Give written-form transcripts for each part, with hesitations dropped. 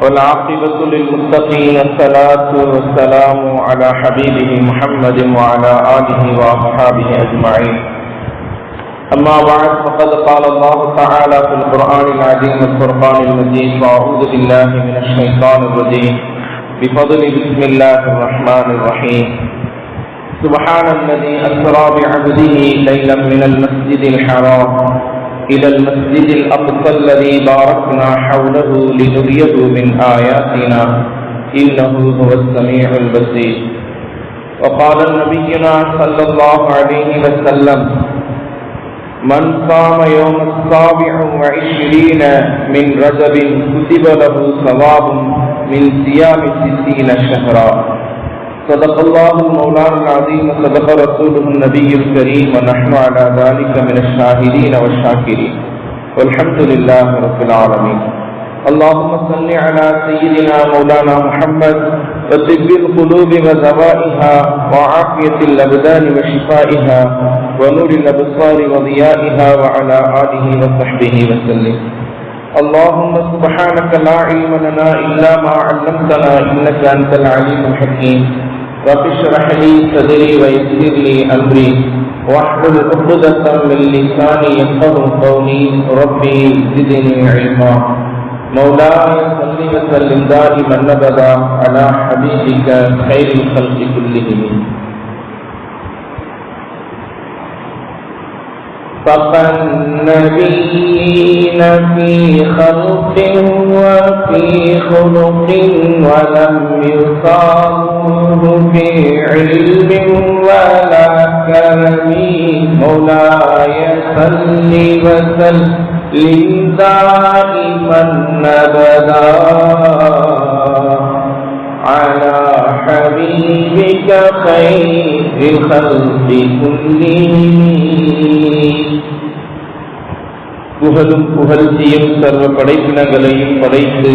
والعاقبة للمتقين الصلاة والسلام على حبيبه محمد وعلى آله وأصحابه أجمعين. أما بعد فقد قال الله تعالى في القرآن العظيم الفرقان المجيد: أعوذ بالله من الشيطان الرجيم بفضل بسم الله الرحمن الرحيم. سبحان الذي أسرى بعبده ليلا من المسجد الحرام إلى المسجد الأقصى الذي باركنا حوله لنريه من آياتنا إنه هو السميع البصير. وقال نبينا صلى الله عليه وسلم: من صام يوم 27 من رجب كتب له ثواب من صيام 60 شهرا. صدق الله المولان العظيم وصدق رسوله النبي الكريم ونحن على ذلك من الشاهدين والشاكرين والحمد لله رب العالمين. اللهم صل على سيدنا مولانا محمد وطب القلوب ودوائها وعافية الأبدان وشفائها ونور الأبصار وضيائها وعلى آله وصحبه وسلم. اللهم سبحانك لا علم لنا إلا ما علمتنا إنك أنت العليم الحكيم. رب اشرح لي صدري ويسر لي أمري واحلل عقدة من لساني يفقهوا قولي. ربي زدني علما. مولاي صل وسلم دائما أبدا على حبيبك خير الخلق كلهم. فالنبيين في خلق وفي خلق ولم يصابوه في علم ولا كرم. مولاي صل وسلم دائما أبدا على حبيبك خير الخلق كلهم. புகழும் புகழ்ச்சியும் சர்வ படைப்பினங்களையும் படைத்து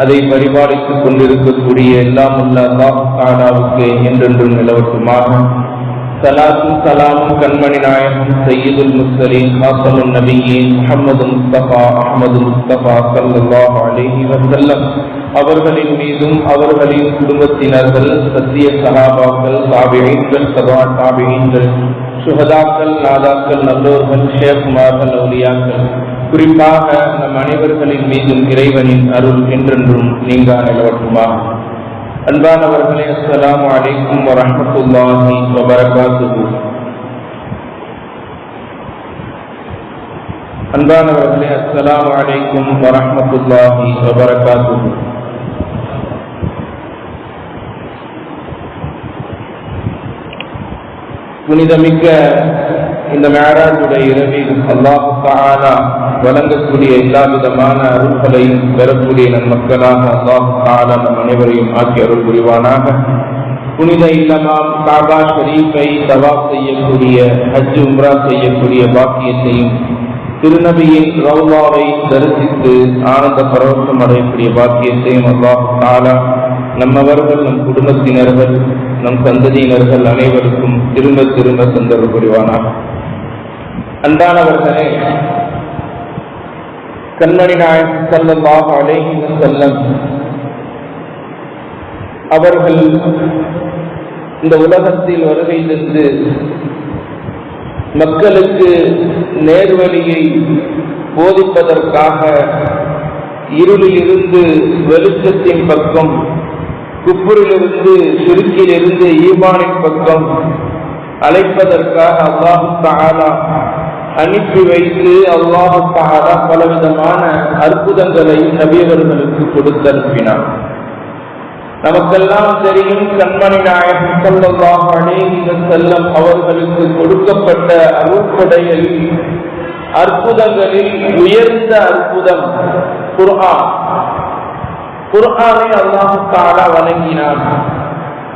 அதை பரிபாலித்துக் கொண்டிருக்கக்கூடிய எல்லாம் உள்ள அல்லாஹ் தஆலாவுக்கு என்றென்றும் நிலவட்டுமாக. ஸலாத்தும் ஸலாமும் கண்மணி நாயகம் சய்யிதுல் முர்ஸலீன் ஹாசமுன் நபியீன் முஹம்மது முஸ்தபா அஹ்மது முஸ்தபா ஸல்லல்லாஹு அலைஹி வஸல்லம் அவர்களின் மீதும் அவர்களின் குடும்பத்தினர்கள், சத்திய சஹாபாக்கள், தாபிஈன்கள், தபா தாபிஈன்கள், சுஹதாக்கள், நாதாக்கள், நல்லோர்கள், ஷேக்மார்கள், அவுலியாக்கள், குறிப்பாக நம் அனைவர்களின் மீதும் இறைவனின் அருள் என்றென்றும் நீங்கா நிலவட்டுமாக. அன்பானவர்களே, அஸ்ஸலாமு அலைக்கும் வரஹ்மத்துல்லாஹி வபரகாத்துஹு. அன்பானவர்களே, அஸ்ஸலாமு அலைக்கும் வரஹ்மத்துல்லாஹி வபரகாத்துஹு. புனிதமிக்க இந்த மேராஜுடைய இரவில் அல்லாஹ் தஆலா வழங்கக்கூடிய எல்லா விதமான அருள்களையும் பெறக்கூடிய நம் மக்களாக அல்லாஹ் தஆலா நம் அனைவரையும் ஆக்கி அருள் புரிவானாக. புனித இல்லமாம் காபா ஷரீஃபை தவாப் செய்யக்கூடிய, ஹஜ் உம்ரா செய்யக்கூடிய பாக்கியத்தையும், திருநபியின் ரௌலாவை தரிசித்து ஆனந்த பரவசம் அடையக்கூடிய பாக்கியத்தையும் அல்லாஹ் தஆலா நம்மவர்கள், நம் குடும்பத்தினர்கள், நம் சந்ததியினர்கள் அனைவருக்கும் திரும்ப திரும்ப சந்தர்ப்ப புரிவானாக. அன்பானவர்களே, கண்மணி நாயகம் ஸல்லல்லாஹு அலைஹி வஸல்லம் அவர்கள் இந்த உலகத்தில் வருகை தந்து மக்களுக்கு நேர்வழியை போதிப்பதற்காக இருளில் இருந்து வெளிச்சத்தின் பக்கம், குஃப்ரிலிருந்து ஷிர்கிலிருந்து ஈமானின் பக்கம் அழைப்பதற்காக அல்லாஹ் தஆலா அனுப்பி வைத்து அல்லாஹ் தஆலா பலவிதமான அற்புதங்களையும் நபியவர்களுக்கு கொடுத்து அனுப்பினார். நமக்கெல்லாம் தெரியும், கண்மணி நாயகம் ஸல்லல்லாஹு அலைஹி வஸல்லம் அவர்களுக்கு கொடுக்கப்பட்ட அருட்கொடைகளில், அற்புதங்களில் உயர்ந்த அற்புதம் குர்ஆன். குர்ஆனை அல்லாஹ் தஆலா வழங்கினார்.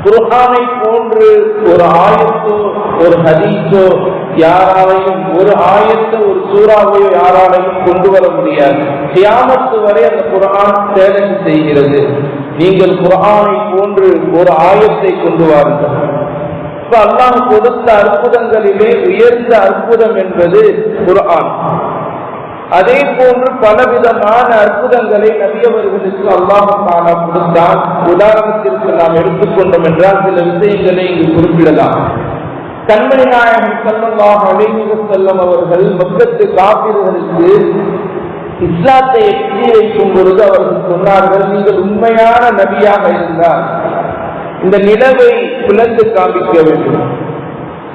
குர்ஆனை போன்று ஒரு ஆயத்தோ ஒரு ஹதீஸோ யாராலையும், ஒரு ஆயத்தை ஒரு சூறாவையோ யாராலையும் கொண்டு வர முடியாது. கியாமத் வரை அந்த குர்ஆன் சேவை செய்கிறது. நீங்கள் குர்ஆனை போன்று ஒரு ஆயத்தை கொண்டு வாருங்கள். அல்லாஹ் கொடுத்த அற்புதங்களிலே உயர்ந்த அற்புதம் என்பது குர்ஆன். அதே போன்று பலவிதமான அற்புதங்களை நபி அவர்களுக்கு அல்லாஹ் தஆலா கொடுத்தான். உதாரணத்திற்கு நாம் எடுத்துக்கொண்டோம் என்றால் சில விஷயங்களை இங்கு குறிப்பிடலாம். கண்மணி நாயகம் ஸல்லல்லாஹு அலைஹி வஸல்லம் அவர்கள் மக்கத்து காபிர்களுக்கு இஸ்லாத்தை எட்டி வைக்கும் பொழுது அவர்கள் சொன்னார்கள், நீங்கள் உண்மையான நபியாக இருந்தால் இந்த நிலவை பிளந்து காண்பிக்க வேண்டும்.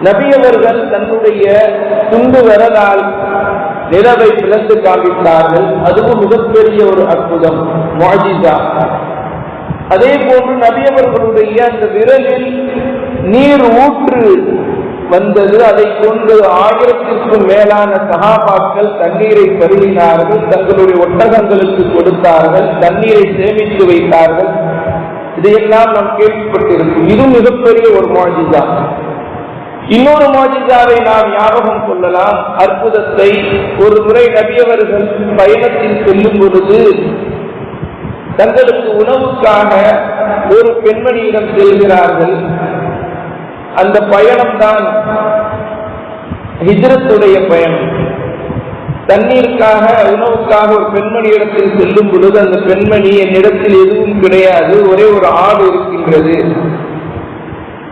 நபி அவர்கள் தன்னுடைய துண்டு விரலால் நிலவை பிளந்து காண்பித்தார்கள். அதுவும் மிகப்பெரிய ஒரு அற்புதம், முஅஜிஸா. அதே போன்று நபி அவர்களுடைய அந்த விரலில் நீர் ஊற்று வந்தது. அதை கொண்டு 1000க்கும் மேலான சஹாபாக்கள் தண்ணீரை பருகினார்கள், தங்களுடைய ஒட்டகங்களுக்கு கொடுத்தார்கள், தண்ணீரை சேமித்து வைத்தார்கள். இதையெல்லாம் நாம் கேள்விப்பட்டிருக்கிறோம். இது மிகப்பெரிய ஒரு முஅஜிஸா. இன்னொரு முஅஜிஸாவை நாம் ஞாபகம் கொள்ளலாம், அற்புதத்தை. ஒரு முறை நபி அவர்கள் பயணத்தில் செல்லும் பொழுது தங்களுக்கு உணவுக்காக ஒரு பெண்மணியிடம் செல்கிறார்கள். அந்த பயணம் தான் ஹிஜ்ரத்துடைய பயணம். தண்ணீருக்காக உணவுக்காக ஒரு பெண்மணியிடத்தில் செல்லும் பொழுது அந்த பெண்மணி, என்னிடத்தில் எதுவும் கிடையாது, ஒரே ஒரு ஆடு இருக்கின்றது.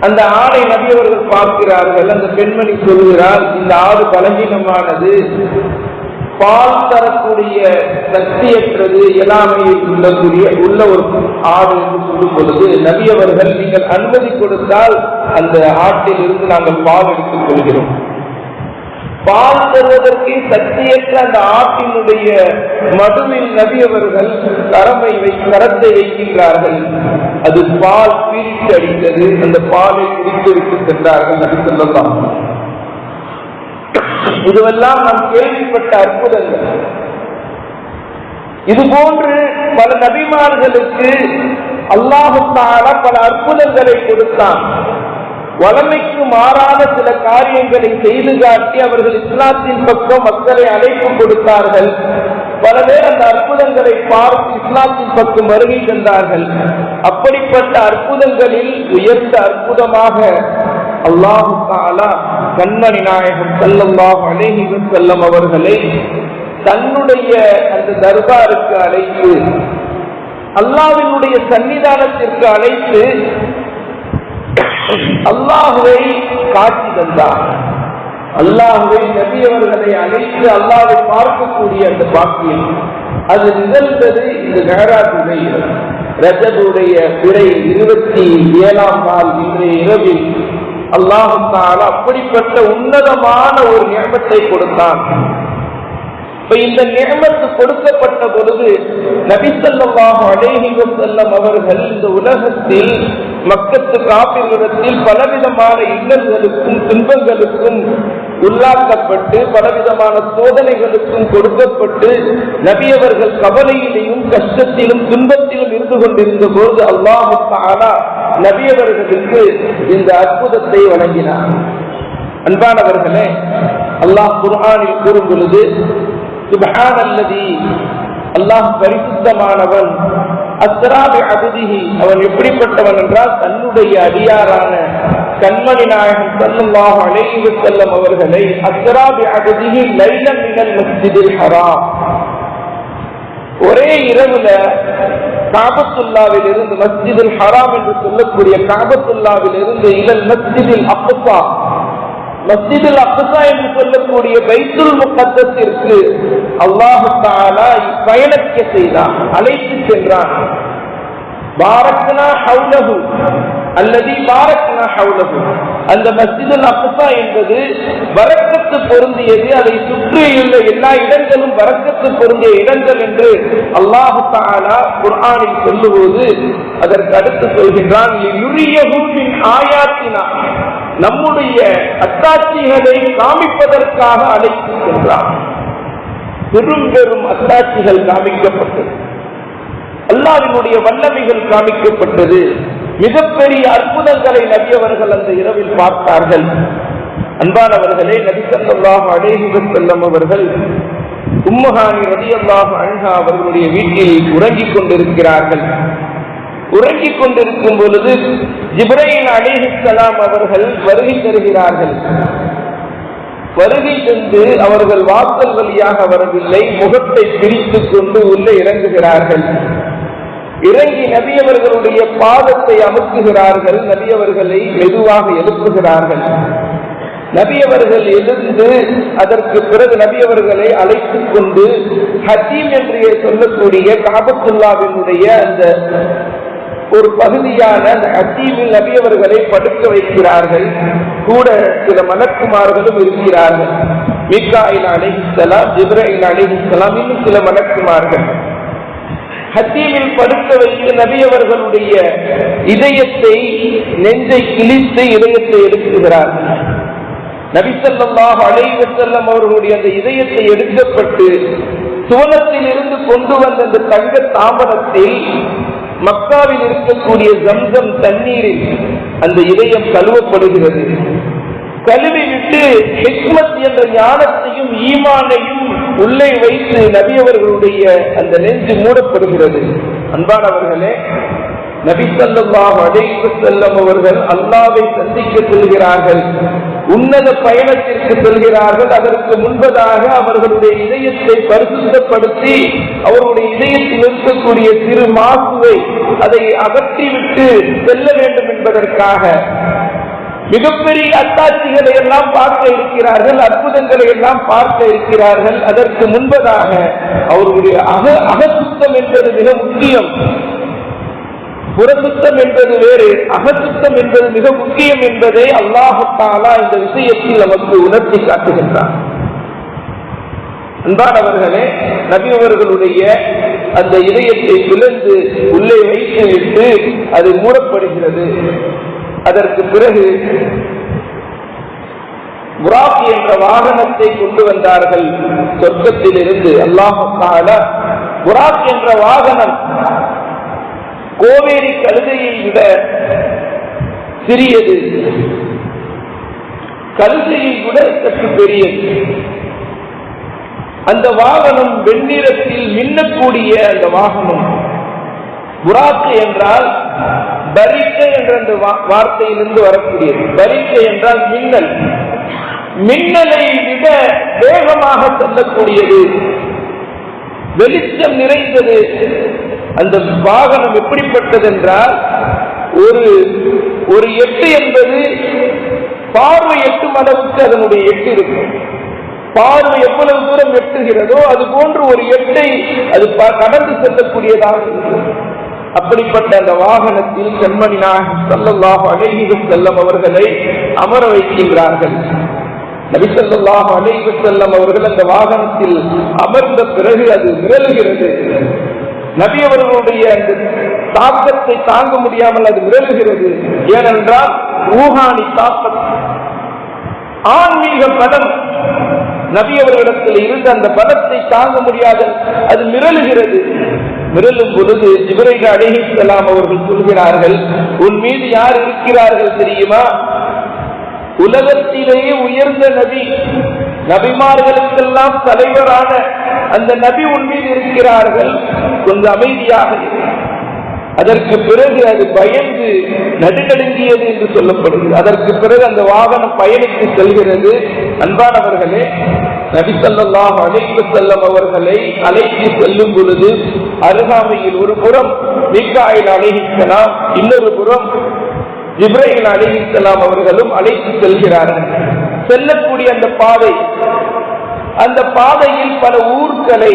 அந்த ஆடை நபி அவர்கள் பார்க்கிறார்கள். அந்த பெண்மணி சொல்கிறார், இந்த ஆடு பலகீனமானது, பால் தரக்கூடிய சக்தியற்றது, இயலாமையில் உள்ள ஒரு ஆடு என்று சொல்லும் பொழுது நபி அவர்கள், நீங்கள் அனுமதி கொடுத்தால் அந்த ஆட்டில் இருந்து நாங்கள் பால் எடுத்துக் கொள்கிறோம். பால் தருவதற்கு சக்தியற்ற அந்த ஆட்டினுடைய மடுவில் நபி அவர்கள் கரத்தை வைக்கின்றார்கள். அது பால் பீரிட்டு அடித்தது. அந்த பாலை குடித்து சென்றார்கள் நபி ஸல்லல்லாஹு அலைஹி வஸல்லம். இதுவெல்லாம் நாம் கேள்விப்பட்ட அற்புதங்கள். இது போன்று பல நபிமார்களுக்கு அல்லாஹ் தஆலா பல அற்புதங்களை கொடுத்தான். வளமைக்கு மாறான சில காரியங்களை செய்து காட்டி அவர்கள் இஸ்லாத்தின் பக்கம் மக்களை அழைப்பு கொடுத்தார்கள். பல பேர் அந்த அற்புதங்களை பார்த்து இஸ்லாத்தின் பக்கம் வருகை தந்தார்கள். அப்படிப்பட்ட அற்புதங்களில் உயர்ந்த அற்புதமாக அல்லாஹ் தஆலா கண்மணி நாயகம் ஸல்லல்லாஹு அலைஹி வஸல்லம் அவர்களை தன்னுடைய அந்த தர்பாருக்கு அழைத்து, அல்லாஹ்வினுடைய சன்னிதானத்திற்கு அழைத்து அல்லாஹ்வை காட்சி தந்தார். அல்லாஹ்வை நபி அவர்களை அழைத்து அல்லாஹ்வை பார்க்கக்கூடிய அந்த பாக்கியம் அது நிகழ்ந்தது இந்த மெஹராஜுடைய ரஜபுடைய பிறை 27ஆம் நாள் இன்றைய இரவில் அல்லாஹ் தஆலா அப்படிப்பட்ட உன்னதமான ஒரு நிஅமத்தை கொடுத்தான். இந்த நிஅமத்து கொடுக்கப்பட்ட பொழுது நபி ஸல்லல்லாஹு அலைஹி வஸல்லம் அவர்கள் இந்த உலகத்தில் மக்கத்து காபிர்களிடத்தில் பலவிதமான இன்னல்களுக்கும் துன்பங்களுக்கும் உள்ளாக்கப்பட்டு பலவிதமான சோதனைகளுக்கும் கொடுக்கப்பட்டு நபி அவர்கள் கவலையிலும் கஷ்டத்திலும் துன்பத்திலும் இருந்து கொண்டிருந்த போது அல்லாஹ் தஆலா நபி அவர்களுக்கு இந்த அற்புதத்தை வழங்கினார். அன்பானவர்களே, அல்லாஹ் குர்ஆனில் கூறும் பொழுது, சுப்ஹானல்லதி, அல்லாஹ் பரிசுத்தமானவன், அஸ்ரா பிஅப்திஹி, அவன் எப்படிப்பட்டவன் என்றால் தன்னுடைய அடியாரான கண்மணி நாயகம் ஸல்லல்லாஹு அலைஹி வஸல்லம் அவர்களை அஸ்ரா பிஅப்திஹி லைலன் மினல் மஸ்ஜிதில் ஹராம், ஒரே இரவுல காபத்துல்லாவில் இருந்து மஸ்ஜிதுல் ஹராம் என்று சொல்லக்கூடிய காபத்துல்லாவில் இருந்து இலல் மஸ்ஜிதில் அக்ஸா, மஸ்ஜிதுல் அக்ஸா என்று சொல்லக்கூடிய பைத்துல் முகத்தஸிற்கு அல்லாஹ் தஆலா பயணிக்க செய்தான், அழைத்து சென்றான். பாரக்னா ஹவுலஹு அல்லதி பாரக்னா ஹவுலஹு, அந்த மஸ்ஜிதுல் அக்ஸா என்பது பரக்கத்து பொருந்தியது, அதை சுற்றியுள்ள எல்லா இடங்களும் பரக்கத்து பொருந்திய இடங்கள் என்று அல்லாஹ் தஆலா குர்ஆனில் சொல்லும்போது அதற்கு அடுத்து சொல்கின்றான், யுரியஹு மின் ஆயாத்தினா, நம்முடைய அத்தாட்சிகளை காமிப்பதற்காக அழைத்து சென்றான். பெரும் பெரும் அத்தாட்சிகள் காமிக்கப்பட்டது, அல்லாஹ்வினுடைய வல்லமைகள் காமிக்கப்பட்டது, மிகப்பெரிய அற்புதங்களை நபி அவர்கள் அந்த இரவில் பார்த்தார்கள். அன்பானவர்களே, நபி ஸல்லல்லாஹு அலைஹி வஸல்லம் அவர்கள் உம்மஹானி ரலியல்லாஹு அன்ஹா அவர்களுடைய வீட்டில் உறங்கிக் கொண்டிருக்கிறார்கள். உறங்கிக் கொண்டிருக்கும் பொழுது ஜிப்ரீல் அலைஹிஸ்ஸலாம் அவர்கள் வருகை தருகிறார்கள். வருகை சென்று அவர்கள் வாசல் வழியாக வரவில்லை, முகத்தை பிரித்துக் கொண்டு உள்ளே இறங்குகிறார்கள். இறங்கி நபி அவர்களுடைய பாதத்தை அமுக்குகிறார்கள். நபி அவர்களை மெதுவாக எழுப்புகிறார்கள். நபி அவர்கள் எழுந்து அதற்கு பிறகு நபி அவர்களை அழைத்துக் கொண்டு ஹத்தீம் என்று சொல்லக்கூடிய காபத்துல்லாவினுடைய அந்த ஒரு பகுதியான அந்த ஹத்தீமில் நபி அவர்களை படுக்க வைக்கிறார்கள். கூட சில மலக்குமார்களும் இருக்கிறார்கள். மீகாயில் அலைஹிஸ்ஸலாம், ஜிப்ரீல் அலைஹிஸ்ஸலாம், இன்னும் சில மலக்குமார்கள். ஹத்தீமில் படுக்க வைத்து நபி அவர்களுடைய இதயத்தை, நெஞ்சை கிழித்து இதயத்தை எடுக்குகிறார்கள். நபி ஸல்லல்லாஹு அலைஹி வஸல்லம் அவர்களுடைய அந்த இதயத்தை எடுக்கப்பட்டு சுவனத்தில் இருந்து கொண்டு வந்த அந்த தங்க தாம்பரத்தில் மக்காவில் இருக்கக்கூடிய ஜம்சம் தண்ணீரில் அந்த இதயம் கழுவப்படுகிறது. கழுவி விட்டு ஹிக்மத் என்ற ஞானத்தையும் ஈமானையும் உள்ளே வைத்து நபி அவர்களுடைய அந்த நெஞ்சு மூடப்படுகிறது. அன்பானவர்களே, நபி ஸல்லல்லாஹு அலைஹி வஸல்லம் அவர்கள் அல்லாஹ்வை சந்திக்க செல்கிறார்கள். உன்னத பயணத்திற்கு செல்கிறார்கள். அதற்கு முன்பதாக அவர்களுடைய இதயத்தை பரிசுத்தப்படுத்தி அவருடைய இதயத்தில் இருக்கக்கூடிய சிறு மாசுவை அதை அகற்றிவிட்டு செல்ல வேண்டும் என்பதற்காக மிகப்பெரிய அத்தாட்சிகளை எல்லாம் பார்க்க இருக்கிறார்கள், அற்புதங்களை எல்லாம் பார்க்க இருக்கிறார்கள். அதற்கு முன்பதாக அவர்களுடைய அகசுத்தம் என்பது மிக முக்கியம். புறசுத்தம் என்பது வேறு, அகசுத்தம் என்பது மிக முக்கியம் என்பதை அல்லாஹ் தஆலா இந்த விஷயத்தில் நமக்கு உணர்த்தி காட்டுகின்றார். அன்பானவர்களே, நபி அவர்களுடைய அந்த இதயத்தை பிளந்து உள்ளே வைத்துவிட்டு அது மூடப்படுகிறது. அதற்கு பிறகு புராக் என்ற வாகனத்தை கொண்டு வந்தார்கள் சொர்க்கத்தில் இருந்து. அல்லாஹ் தஆலா புராக் என்ற வாகனம் கோவேரி கழுதையை விட சிறியது, கழுதையை விட சற்று பெரியது. அந்த வாகனம் வெண்ணிறத்தில் மின்னக்கூடிய அந்த வாகனம். புராக்கு என்றால் பரிக்கை என்ற அந்த வார்த்தையிலிருந்து வரக்கூடியது. பரிக்கை என்றால் மின்னல். மின்னலை விட வேகமாக செல்லக்கூடியது, வெளிச்சம் நிறைந்தது. அந்த வாகனம் எப்படிப்பட்டது என்றால் ஒரு எட்டு என்பது பார்வை எட்டும் அளவுக்கு அதனுடைய எட்டு இருக்கும். பார்வை எவ்வளவு தூரம் எட்டுகிறதோ அது போன்று ஒரு எட்டை அது கடந்து செல்லக்கூடியதாக இருக்கும். அப்படிப்பட்ட அந்த வாகனத்தில் கண்மணி நாயகம் ஸல்லல்லாஹு அலைஹி வஸல்லம் அவர்களை அமர வைக்கின்றார்கள். நபி ஸல்லல்லாஹு அலைஹி வஸல்லம் அவர்கள் அந்த வாகனத்தில் அமர்ந்த பிறகு அது விரலுகிறது. நபி அவர்களுடைய அந்த தாக்கத்தை தாங்க முடியாமல் அது விரலுகிறது. ஏனென்றால் ரூஹானி தாக்கம், ஆன்மீக பலம் நபி அவர்களிடத்தில் இருந்த அந்த பலத்தை தாங்க முடியாத அது மிரளுகிறது. மிரளும் பொழுது ஜிப்ரீல் அலைஹிஸ்ஸலாம் அவர்கள் சொல்கிறார்கள், உன் மீது யார் இருக்கிறார்கள் தெரியுமா? உலகத்திலேயே உயர்ந்த நபி, நபிமார்களுக்கெல்லாம் தலைவரான அந்த நபி உன் மீது இருக்கிறார்கள், கொஞ்சம் அமைதியாக. அதற்கு பிறகு அது பயந்து நடுநடுங்கியது என்று சொல்லப்படுகிறது. அதற்கு பிறகு அந்த வாகனம் பயணித்து செல்கிறது. அன்பானவர்களே, நபி ஸல்லல்லாஹு அலைஹி வஸல்லம் அவர்களை அழைத்து செல்லும் பொழுது அருகாமையில் ஒரு புறம் மீகாயில் அலைஹிஸ்ஸலாம், இன்னொரு புறம் ஜிப்ரீல் அலைஹிஸ்ஸலாம் அவர்களும் அழைத்து செல்கிறார்கள். செல்லக்கூடிய அந்த பாதையில் பல ஊர்களை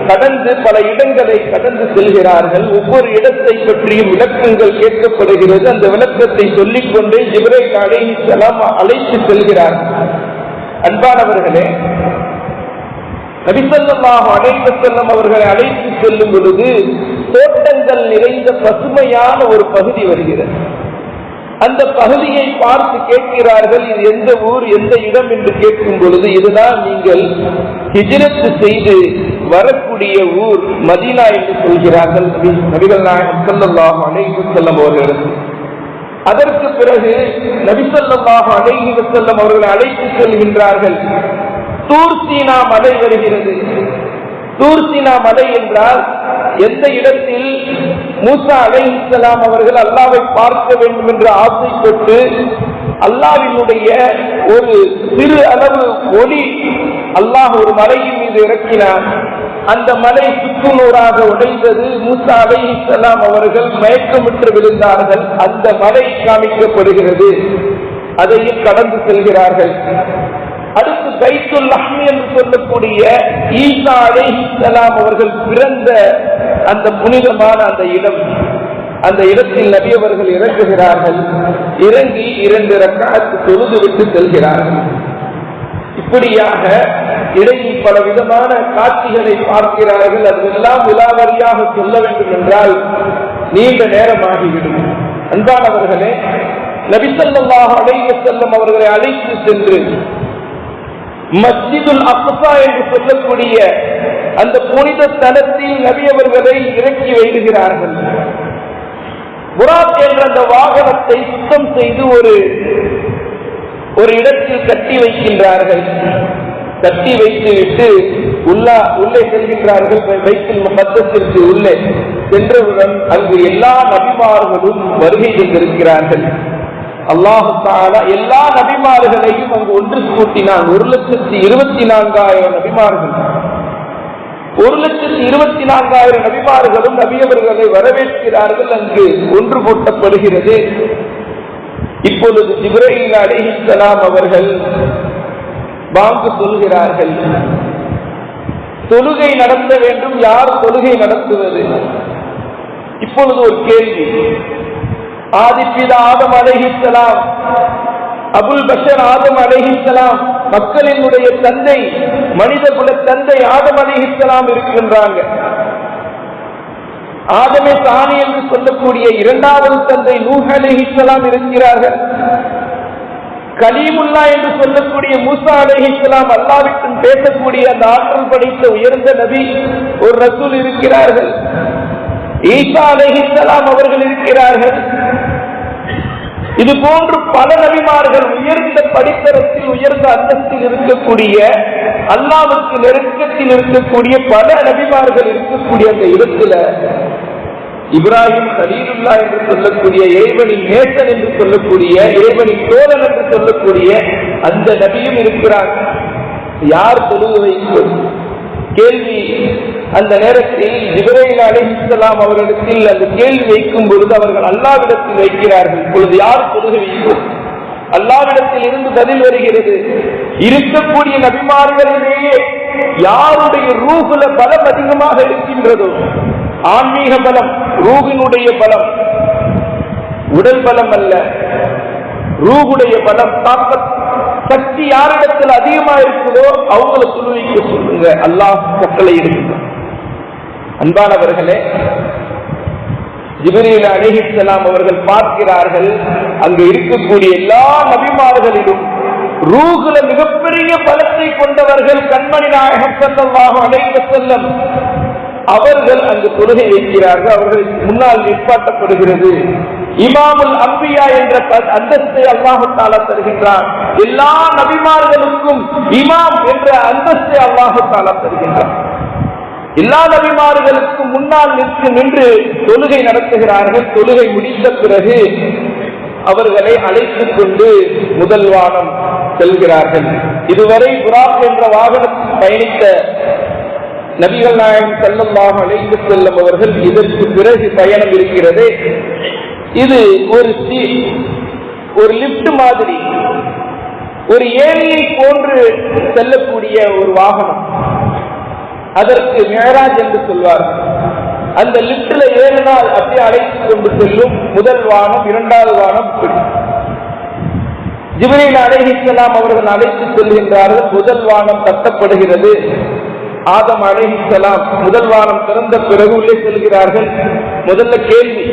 கடந்து, பல இடங்களை கடந்து செல்கிறார்கள். ஒவ்வொரு இடத்தை பற்றியும் விளக்கங்கள் கேட்கப்படுகிறது. அந்த விளக்கத்தை சொல்லிக்கொண்டே ஜிப்ரீல் அலைஹிஸ்ஸலாம் அழைத்து செல்கிறார்கள். அன்பானவர்களே, நபி ஸல்லல்லாஹு அலைஹி வஸல்லம் அவர்களை அழைத்து செல்லும் பொழுது தோட்டங்கள் நிறைந்த பசுமையான ஒரு பகுதி வருகிறது. அந்த பகுதியை பார்த்து கேட்கிறார்கள், இது எந்த ஊர், எந்த இடம் என்று கேட்கும் பொழுது, இதுதான் நீங்கள் ஹிஜ்ரத் செய்து வரக்கூடிய ஊர் மதீனா என்று சொல்கிறார்கள் நபிகள் நாயகம் ஸல்லல்லாஹு அலைஹி வஸல்லம் அவர்களுக்கு. அதற்கு பிறகு நபி ஸல்லல்லாஹு அலைஹி வஸல்லம் அவர்களை அழைத்து செல்கின்றார்கள். தூர் சீனா மலை வருகிறது. தூர் சீனா மலை என்றால் எந்த இடத்தில் மூசா அலைஹிஸ்ஸலாம் அவர்கள் அல்லாஹ்வை பார்க்க வேண்டும் என்று ஆசைப்பட்டு அல்லாஹ்வினுடைய ஒரு சிறு அளவு ஒளி அல்லாஹ் ஒரு மலையின் மீது இறக்கினார். அந்த மலை சுக்குநூறாக உடைந்தது. மூசா அலைஹிஸ்ஸலாம் அவர்கள் மயக்கமுற்று விழுந்தார்கள். அந்த மலை காமிக்கப்படுகிறது. அதையும் கடந்து செல்கிறார்கள். அடுத்து பைத்துல் லஹ்ம் என்று சொல்லக்கூடிய ஈசா அலைஹிஸ்ஸலாம் அவர்கள் பிறந்த அந்த புனிதமான அந்த இடம், அந்த இடத்தில் நபி அவர்கள் இறங்குகிறார்கள். இறங்கி 2 ரக்அத் தொழுது விட்டு செல்கிறார்கள். இப்படியாக இடையில் பல விதமான காட்சிகளை பார்க்கிறார்கள். அதெல்லாம் விலாவரியாக சொல்ல வேண்டும் என்றால் நீண்ட நேரமாகிவிடும். அன்பானவர்களே, நபி ஸல்லல்லாஹு அலைஹி வஸல்லம் அவர்களை அழைத்து சென்று மஸ்ஜிதுல் அக்ஸா என்று சொல்லக்கூடிய அந்த புனித தலத்தில் நபி அவர்களை இறக்கி வைக்கிறார்கள். புராக் என்ற அந்த வாகனத்தை சுத்தம் செய்து ஒரு இடத்தில் கட்டி வைக்கின்றார்கள். கட்டி வைத்துவிட்டு உள்ளே செல்கின்றார்கள். பைத்துல் முகத்தஸிற்கு உள்ளே சென்றவுடன் அங்கு எல்லா நபிமார்களும் வருகை தந்திருக்கிறார்கள். அல்லாஹ் தஆலா எல்லா நபிமார்களையும் அங்கு ஒன்று கூட்டினான். 1,24,000 நபிமார்கள், 1,24,000 நபிமார்களும் நபியவர்களை வரவேற்கிறார்கள். அங்கு ஒன்று கூட்டப்படுகிறது. இப்பொழுது ஜிப்ரீல் அலைஹிஸ்ஸலாம் அவர்கள் பாங்கு சொல்கிறார்கள். தொழுகை நடத்த வேண்டும். யார் தொழுகை நடத்துவது? இப்பொழுது ஒரு கேள்வி. ஆதிபிதா ஆதம் அலைஹிஸ்ஸலாம், அபுல் பஷர் ஆதம் அலைஹிஸ்ஸலாம், மக்களினுடைய தந்தை, மனித குல தந்தை ஆதம் அலைஹிஸ்ஸலாம் இருக்கின்றாங்க. ஆதமே தானி என்று சொல்லக்கூடிய 2வது தந்தை நூஹ் அலைஹிஸ்ஸலாம் இருக்கிறார்கள். கலீமுல்லா என்று சொல்லக்கூடிய மூசா அலைஹிஸ்ஸலாம், அல்லாஹ்விடம் பேசக்கூடிய அந்த ஆற்றல் படைத்த உயர்ந்த நபி ஒரு ரசூல் இருக்கிறார்கள். ஈசா அலைஹிஸ்ஸலாம் அவர்கள் இருக்கிறார்கள். இது போன்று பல நபிமார்கள் உயர்ந்த படித்தரத்தில் உயர்ந்த அந்தஸ்தில் இருக்கக்கூடிய, அல்லாஹ்வுக்கு நெருக்கத்தில் இருக்கக்கூடிய பல நபிமார்கள் இருக்கக்கூடிய அந்த இடத்துல இப்ராஹிம் கலீலுல்லா என்று சொல்லக்கூடிய, இறைவனின் நேசன் என்று சொல்லக்கூடிய, இறைவனின் தோழன் என்று சொல்லக்கூடிய அந்த நபியும் இருக்கிறார். யார் தொழுது வைப்பது? கேள்வி. அந்த நேரத்தில் ஜிப்ரீல் அலைஹிஸ்ஸலாம் அவர்களுக்கு அந்த கேள்வி வைக்கும் பொழுது அவர்கள் அல்லாஹ்விடத்தில் வைக்கிறார்கள். இப்பொழுது யார் தொழுகை வைப்பது? அல்லாஹ்விடத்தில் இருந்து பதில் வருகிறது. இருக்கக்கூடிய நபிமார்களிலேயே யாருடைய ரூஹுல பலம் அதிகமாக இருக்கின்றதோ, ஆன்மீக பலம், ரூஹினுடைய பலம், உடல் பலம் அல்ல, ரூஹுடைய பலம், தாக்கத், சக்தி யாரிடத்தில் அதிகமா இருக்குதோ அவங்கள சொல்லுவிக்க சொல்லுங்க. அல்லாஹ் கட்டளை இருக்கு. அன்பானவர்களே, ஜிப்ரீல் அலைஹிஸ்ஸலாம் அவர்கள் பார்க்கிறார்கள். அங்கு இருக்கக்கூடிய எல்லா நபிமார்களிலும் ரூஹுல மிகப்பெரிய பலத்தை கொண்டவர்கள் கண்மணி நாயகம் ஸல்லல்லாஹு அலைஹி வஸல்லம் அவர்கள் அங்கு தொழுகை வைக்கிறார்கள். அவர்கள் முன்னால் நிற்பாட்டப்படுகிறது. இமாமுல் அம்பியா என்ற அந்தஸ்தை அல்லாஹ் தஆலா தருகின்றான். எல்லா நபிமார்களுக்கும் இமாம் என்ற அந்தஸ்தை அல்லாஹ் தஆலா தருகின்றான். எல்லா நபிமார்களுக்கும் முன்னால் நின்று தொழுகை நடத்துகிறார்கள். தொழுகை முடித்த பிறகு அவர்களை அழைத்துக் கொண்டு முதல் வானம் செல்கிறார்கள். இதுவரை புராக் என்ற வாகனத்தில் பயணித்த நபிகள் நாயகம் ஸல்லல்லாஹு அலைஹி வஸல்லம் அவர்கள் இதற்கு பிறகு பயணம் இருக்கிறது. இது ஒரு லிப்ட் மாதிரி, ஒரு ஏணியை போன்று செல்லக்கூடிய ஒரு வாகனம். அதற்கு மிஅராஜ் என்று சொல்வார். அந்த லிப்ட்ல ஏறினால் அப்படியே அழைத்துக் கொண்டு செல்லும். முதல் வானம், 2வது வானம். ஜிப்ரீல் அலைஹிஸ்ஸலாம் அவர்கள் அழைத்து செல்கின்றார்கள். முதல் வானம் தட்டப்படுகிறது. ஆதம் அலைஹிஸ்ஸலாம் முதல் வானம் திறந்த பிறகு உள்ளே செல்கிறார்கள். முதல்ல கேள்வி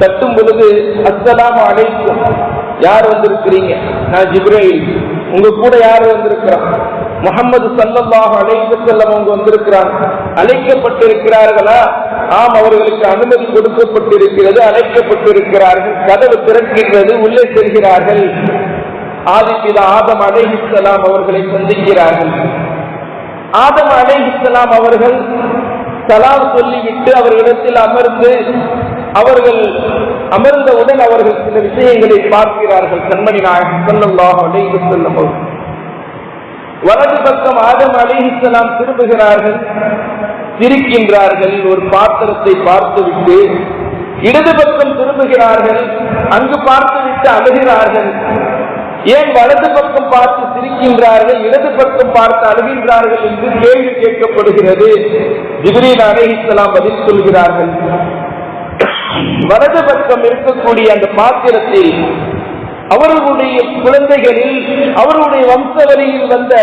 தட்டும் பொழுது, அஸ்ஸலாமு அலைக்கும், யார் வந்திருக்கிறீங்க? நான் ஜிப்ரீல். உங்க கூட யார் வந்திருக்கிறான்? முஹம்மது ஸல்லல்லாஹு அலைஹி வஸல்லம் அவங்க வந்திருக்கிறாங்க. அழைக்கப்பட்டிருக்கிறார்களா? ஆம், அவர்களுக்கு அனுமதி கொடுக்கப்பட்டிருக்கிறது, அழைக்கப்பட்டிருக்கிறார்கள். கதவு திறக்கின்றது, உள்ளே செல்கிறார்கள். ஆதிபிதா ஆதம் அலைஹிஸ்ஸலாம் அவர்களை சந்திக்கிறார்கள். ஆதம் அலைஹிஸ்ஸலாம் அவர்கள் சலாம் சொல்லிவிட்டு அவர்களிடத்தில் அமர்ந்து அவர்கள் அமர்ந்தவுடன் அவர்கள் சில விஷயங்களை பார்க்கிறார்கள். கண்மணி நாயகம் ஸல்லல்லாஹு அலைஹி வஸல்லம் வலது பக்கம் ஆதம் அலைஹிஸ்ஸலாம் திரும்புகிறார்கள், சிரிக்கின்றார்கள். ஒரு பாத்திரத்தை பார்த்துவிட்டு இடது பக்கம் திரும்புகிறார்கள், அங்கு பார்த்துவிட்டு அழுகிறார்கள். ஏன் வலது பக்கம் பார்த்து சிரிக்கின்றார்கள், இடது பக்கம் பார்த்து அழுகின்றார்கள் என்று கேள்வி கேட்கப்படுகிறது. ஜிப்ரீல் அலைஹிஸ்ஸலாம் பதில் சொல்கிறார்கள், வலது பக்கம் இருக்கக்கூடிய அந்த பாத்திரத்தை அவர்களுடைய குழந்தைகளில் அவர்களுடைய வம்சவரியில் வந்த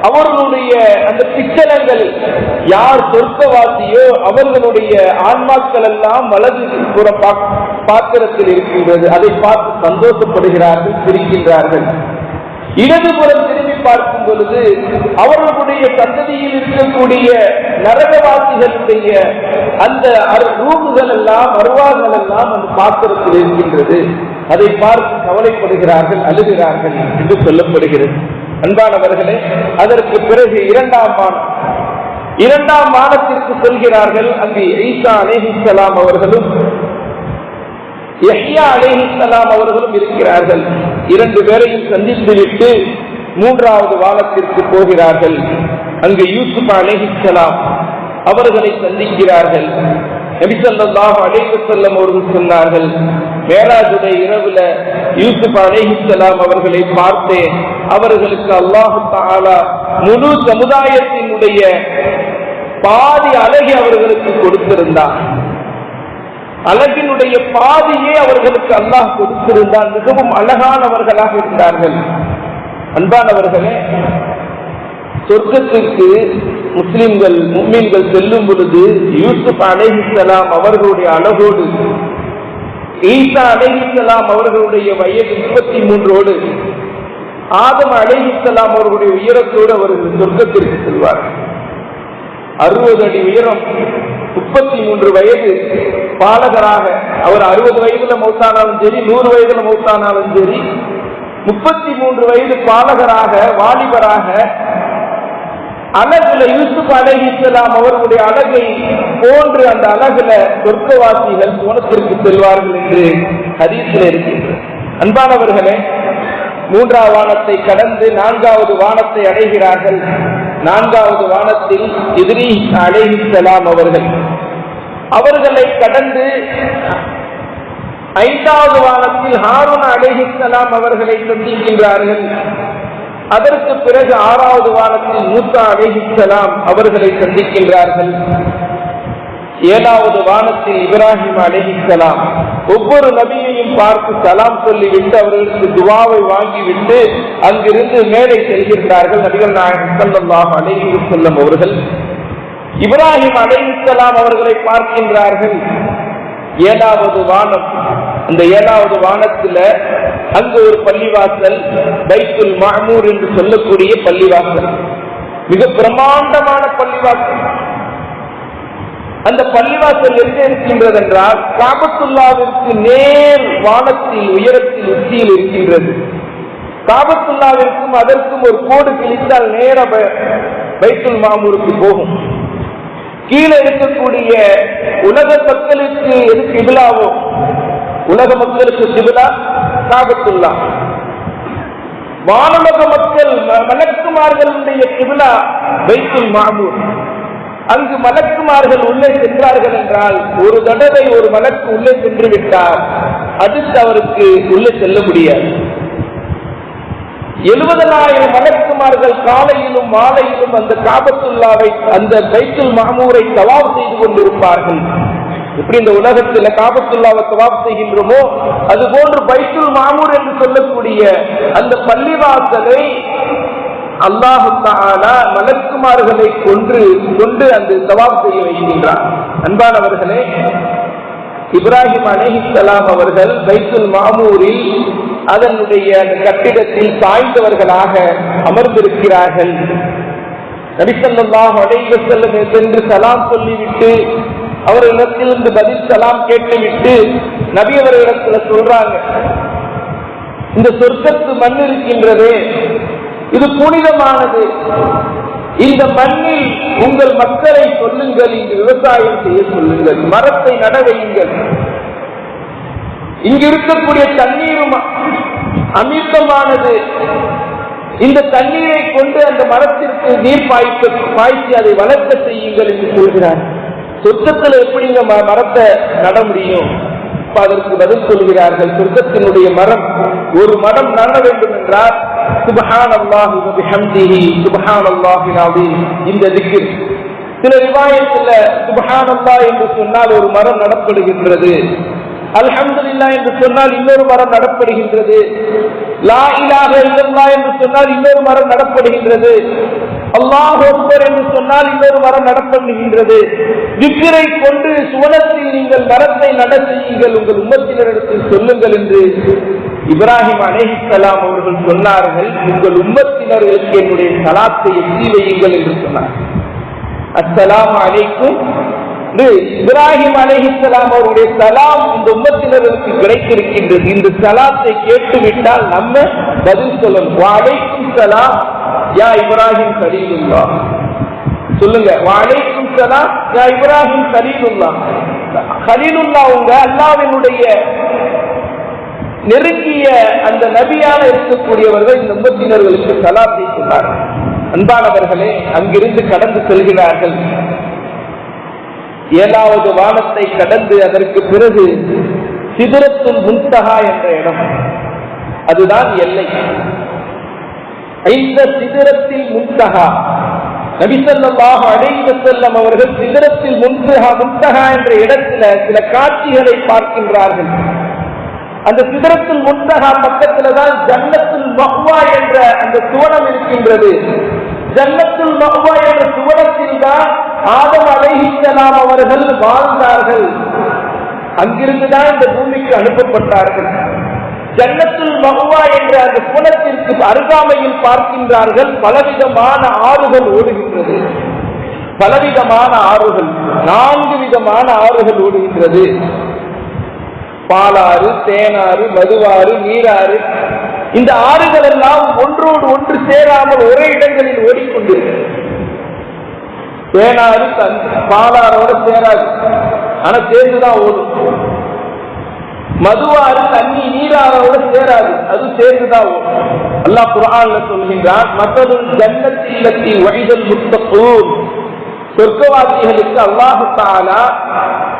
அவர்களுடைய அந்த பிச்சலங்கள் யார் சொர்க்கவாசியோ அவர்களுடைய ஆன்மாக்கள் எல்லாம் வலது புற பாத்திரத்தில் இருக்கின்றது. அதை பார்த்து சந்தோஷப்படுகிறார்கள், சிரிக்கின்றார்கள். இடதுபுறம் திரும்பி பார்க்கும் பொழுது அவர்களுடைய சந்ததியில் இருக்கக்கூடிய நரகவாசிகளுடைய அந்த ரூபுகள் எல்லாம் அருவார்கள் எல்லாம் அந்த பாத்திரத்தில் இருக்கின்றது. அதை பார்த்து கவலைப்படுகிறார்கள், அழுகிறார்கள் என்று சொல்லப்படுகிறது. அன்பானவர்களே, அதற்கு பிறகு இரண்டாம் வானத்திற்கு செல்கிறார்கள். அங்கு ஈசா அலைஹிஸ்ஸலாம் அவர்களும் யஹ்யா அலைஹிஸ்ஸலாம் அவர்களும் இருக்கிறார்கள். இரண்டு பேரையும் சந்தித்துவிட்டு மூன்றாவது வானத்திற்கு போகிறார்கள். அங்கு யூசுப் அலைஹிஸ்ஸலாம் அவர்களை சந்திக்கிறார்கள். நபி ஸல்லல்லாஹு அலைஹி வஸல்லம் அவர்கள் சொன்னார்கள், மேராஜுடைய இரவுல யூசுப் அலைஹிஸ்ஸலாம் அவர்களை பார்த்தேன். அவர்களுக்கு அல்லாஹ் தஆலா முழு சமுதாயத்தினுடைய பாதி அழகை அவர்களுக்கு கொடுத்திருந்தார். அழகினுடைய பாதியே அவர்களுக்கு அல்லாஹ் கொடுத்திருந்தார். மிகவும் அழகானவர்களாக இருந்தார்கள். அன்பானவர்களே, சொர்க்கத்திற்கு முஸ்லிம்கள் முஃமின்கள் செல்லும் பொழுது யூசுப் அலைஹிஸ்ஸலாம் அவர்களுடைய அழகோடு ஈசா அலைஹிஸ்ஸலாம் அவர்களுடைய வயது 33 ஆதம் அலைஹிஸ்ஸலாம் அவர்களுடைய உயரத்தோடு அவர்கள் சொர்க்கத்திற்கு செல்வார்கள். 60 அடி உயரம், 33 வயது பாலகராக அவர் 60 வயதுல மௌத்தானாலும் சரி, 100 வயதுல மௌத்தானாலும் சரி, 33 வயது பாலகராக வாலிபராக அழகுல யூசுப் அலைஹிஸ்ஸலாம் அவர்களுடைய அழகை போன்று அந்த அழகுல சொர்க்கவாசிகள் சோனத்திற்கு செல்வார்கள் என்று ஹதீஸில் இருக்கின்றது. அன்பானவர்களே, 3ஆம் வானத்தை கடந்து 4வது வானத்தை அடைகிறார்கள். 4வது வானத்தில் இத்ரீஸ் அலைஹிஸ்ஸலாம் அவர்களை கடந்து 5வது வானத்தில் ஹாரூன் அலைஹிஸ்ஸலாம் அவர்களை சந்திக்கின்றார்கள். அதற்கு பிறகு 6வது வானத்தில் மூசா அலைஹிஸ்ஸலாம் அவர்களை சந்திக்கின்றார்கள். 7வது வானத்தில் இப்ராஹிம் அலைஹிஸ்ஸலாம் ஒவ்வொரு நபியையும் பார்த்து சலாம் சொல்லிவிட்டு அவர்களுக்கு துவாவை வாங்கிவிட்டு அங்கிருந்து மேலே செல்கின்றார்கள். நபிகள் நாயகம் ஸல்லல்லாஹு அலைஹி வஸல்லம் அவர்கள் இப்ராஹிம் அலைஹிஸ்ஸலாம் அவர்களை பார்க்கின்றார்கள். 7வது வானம், அந்த 7வது வானத்துல அங்கு ஒரு பள்ளிவாசல், பைத்துல் மஅமூர் என்று சொல்லக்கூடிய பள்ளிவாசல், மிக பிரமாண்டமான பள்ளிவாசல். அந்த பள்ளிவாசல் எங்க இருக்கின்றது என்றால் காபத்துல்லாவிற்கு நேர் வானத்தில் உயரத்தில் உச்சியில் இருக்கின்றது. காபத்துல்லாவிற்கும் அதற்கும் ஒரு கோடு கிழித்தால் நேர பைத்துல் மஅமூருக்கு போகும். கீழே இருக்கக்கூடிய உலக மக்களுக்கு எது கிபிலாவோ, உலக மக்களுக்கு கிபிலா காபத்துல்லா. வானலோக மக்கள் மலக்குமார்களுடைய கிபிலா பைத்துல் மஅமூர். அங்கு மலக்குமார்கள் உள்ளே சென்றார்கள் என்றால் ஒரு தடவை ஒரு மலக்கு உள்ளே சென்று விட்டார், அடுத்து அவருக்கு உள்ளே செல்ல முடியாது. 70,000 மலக்குமார்கள் காலையிலும் மாலையிலும் அந்த காபத்துல்லாவை, அந்த பைத்துல் மஅமூரை தவாப் செய்து கொண்டிருப்பார்கள். எப்படி இந்த உலகத்தில் காபத்துல்லாவை தவாப் செய்கின்றோமோ அதுபோன்று பைத்துல் மஅமூர் என்று சொல்லக்கூடிய அந்த பள்ளிவாசலை அல்லாஹ் தஆலா மலக்குமார்களை கொண்டு அந்த தவாப் செய்ய வைக்கின்றார். அன்பானவர்களே, இப்ராஹிம் அலைஹிஸ்ஸலாம் அவர்கள் பைத்துல் மஅமூரில் அதனுடைய அந்த கட்டிடத்தில் சாய்ந்தவர்களாக அமர்ந்திருக்கிறார்கள். நபி ஸல்லல்லாஹு அலைஹி வஸல்லம் சென்று சலாம் சொல்லிவிட்டு அவர்களிடத்திலிருந்து பதில் சலாம் கேட்டுவிட்டு நபி அவர்களிடத்தில் சொல்றாங்க, இந்த சொர்க்கத்து மண் இருக்கின்றதே இது புனிதமானது, இந்த மண்ணில் உங்கள் மக்களை சொல்லுங்கள், இங்கு விவசாயம் செய்ய சொல்லுங்கள், மரத்தை நட வையுங்கள். இங்கு இருக்கக்கூடிய தண்ணீரும் அமிர்தமானது. இந்த தண்ணீரை கொண்டு அந்த மரத்திற்கு நீர் பாய்ச்சி அதை வளர்க்க செய்யுங்கள் என்று சொல்கிறார். சொர்க்கத்தில் எப்படிங்க மரத்தை நட முடியும்? அதற்கு பதில் சொல்கிறார்கள், சொர்க்கத்தினுடைய மரம் ஒரு மரம் நட வேண்டும் என்றால் சுப்ஹானல்லாஹி வ பிஹம்திஹி சுப்ஹானல்லாஹில் அஸீம் இந்த திக்ர். சில ரிவாயத்துல சுப்ஹானல்லாஹ் என்று சொன்னால் ஒரு மரம் நடப்படுகின்றது, அல்ஹம்துலில்லாஹ் என்று சொன்னால் இன்னொரு மரம் நடப்படுகின்றது, லா இலாஹ இல்லல்லாஹ் என்று சொன்னால் இன்னொரு மரம் நடப்படுகின்றது, அல்லாஹு அக்பர் என்று சொன்னால் இன்னொரு மரம் நடப்படுகின்றது. திக்ரை கொண்டு சுவனத்தில் நீங்கள் மரத்தை நட செய்யுங்கள், உங்கள் உம்மத்தினரிடத்தில் சொல்லுங்கள் என்று இப்ராஹிம் அலைஹிஸ்ஸலாம் அவர்கள் சொன்னார்கள். உங்கள் உம்மத்தினர்களுக்கு என்னுடைய சலாத்தை எத்தி வையுங்கள் என்று சொன்னார். அஸ்ஸலாமு அலைக்கும் இப்ராஹிம் அலைஹிஸ்ஸலாம் அவருடைய சலாம் இந்த உம்மத்தினருக்கு கிடைத்திருக்கின்றது. இந்த சலாத்தை கேட்டுவிட்டால் நம்ம பதில் சொல்லணும். வலைக்கும் சலாம் யா இப்ராஹிம் கலீலுல்லாஹ் சொல்லுங்க. வலைக்கும் சலாம் யா இப்ராஹிம் கலீலுல்லாஹ். கலீலுல்லாஹ் உங்க அல்லாஹ்வினுடைய நெருங்கிய அந்த நபியான இருக்கக்கூடியவர்கள் இந்த உம்மத்தினர்களுக்கு சலாத்தை சொன்னார்கள். அன்பானவர்களே, அங்கிருந்து கடந்து செல்கிறார்கள். 7வது வானத்தை கடந்து அதற்கு பிறகு சிதறத்துல் முன்தஹா என்ற இடம், அதுதான் எல்லை. இந்த சிதறத்தில் முன்தஹா நபி ஸல்லல்லாஹு அலைஹி வஸல்லம் அவர்கள் சிதறத்தில் முன்தஹா என்ற இடத்துல சில காட்சிகளை பார்க்கின்றார்கள். அந்த சிதறத்துல் முன்தஹா பக்கத்துல தான் ஜன்னத்துல் மஅவா என்ற அந்த சுவனம் இருக்கின்றது. ஜன்னத்துல் மஅவா என்ற சுவனத்தில் தான் ஆதம் அலைஹிஸ்ஸலாம் அவர்கள் வாழ்ந்தார்கள். அங்கிருந்துதான் இந்த பூமிக்கு அனுப்பப்பட்டார்கள். ஜன்னத்துல் மஅவா என்ற அந்த சுவனத்திற்கு அருகாமையில் பார்க்கின்றார்கள், பலவிதமான ஆறுகள் ஓடுகின்றது. பலவிதமான ஆறுகள், 4 விதமான ஆறுகள் ஓடுகின்றது. பாலாறு, தேனாறு, மதுவாறு, நீராறு. இந்த ஆறுகள் எல்லாம் ஒன்றோடு ஒன்று சேராமல் ஒரே இடங்களில் ஓடிக்கொண்டிருக்கிறது. தேனாறு பாலாரோட சேராது, ஆனா சேர்ந்துதான் ஓடும். மதுவாறு தண்ணி நீராரோட சேராது, அது சேர்ந்துதான் ஓடும். அல்லாஹ் குர்ஆன்ல சொல்கின்றான், மத்ததுல் ஜன்னத்தில்லத்தி வஇதல் முத்தகூன். சொர்க்கவாசிகளுக்கு அல்லாஹ் தஆலா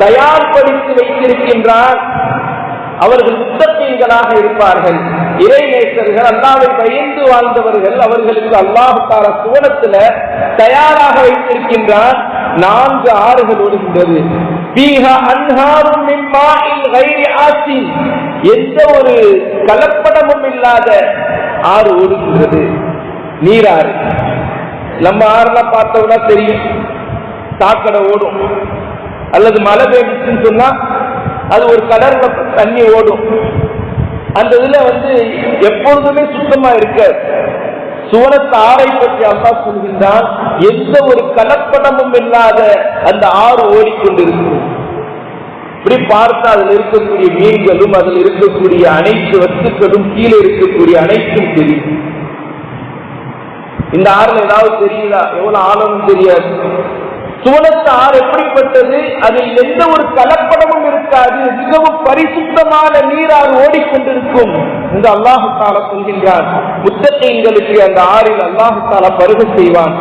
தயார்படுத்தி வைத்திருக்கின்றான். அவர்கள் முத்தகீன்களாக இருப்பார்கள், இறைநேசர்கள், அல்லாஹ்வை பயந்து வாழ்ந்தவர்கள். அவர்களுக்கு அல்லாஹ் தஆலா சுவனத்துல தயாராக வைத்திருக்கின்றான். 4 ஆறுகள் ஓடுகின்றது. ஃபீஹா அன்ஹாரும் மின் மாஇன் கைரி ஆசின். எந்த ஒரு கலப்படமும் இல்லாத ஆறு ஓடுகின்றது, நீராறு. நம்ம ஆறுலாம் பார்த்தோம்னா தெரியும், சாக்கடை ஓடும், அல்லது மழை பெய்ஞ்சுன்னு சொன்னா அது ஒரு கடல்ல தண்ணி ஓடும். அந்த இதுல எப்பொழுதுமே சுத்தமா இருக்காது. சுவனத்து ஆறை பற்றி அல்லாஹ் சொல்கின்றான், எந்த ஒரு கலப்படமும் இல்லாத அந்த ஆறு ஓடிக்கொண்டிருக்கும். இப்படி பார்த்தா அதில் இருக்கக்கூடிய மீன்களும் அதில் இருக்கக்கூடிய அனைத்து வஸ்துக்களும் கீழே இருக்கக்கூடிய அனைத்தும் தெரியும். இந்த ஆறுல ஏதாவது தெரியுதா? எவ்வளவு ஆழமும் தெரியாது. சுவனத்து ஆறு எப்படிப்பட்டது? அதில் எந்த ஒரு கலப்படமும் இருக்காது, மிகவும் பரிசுத்தமான நீராறு ஓடிக்கொண்டிருக்கும் என்று அல்லாஹு தஆலா சொல்கின்றான். முத்தகீன்களுக்கு அந்த ஆறில் அல்லாஹு தஆலா பருக செய்வான்.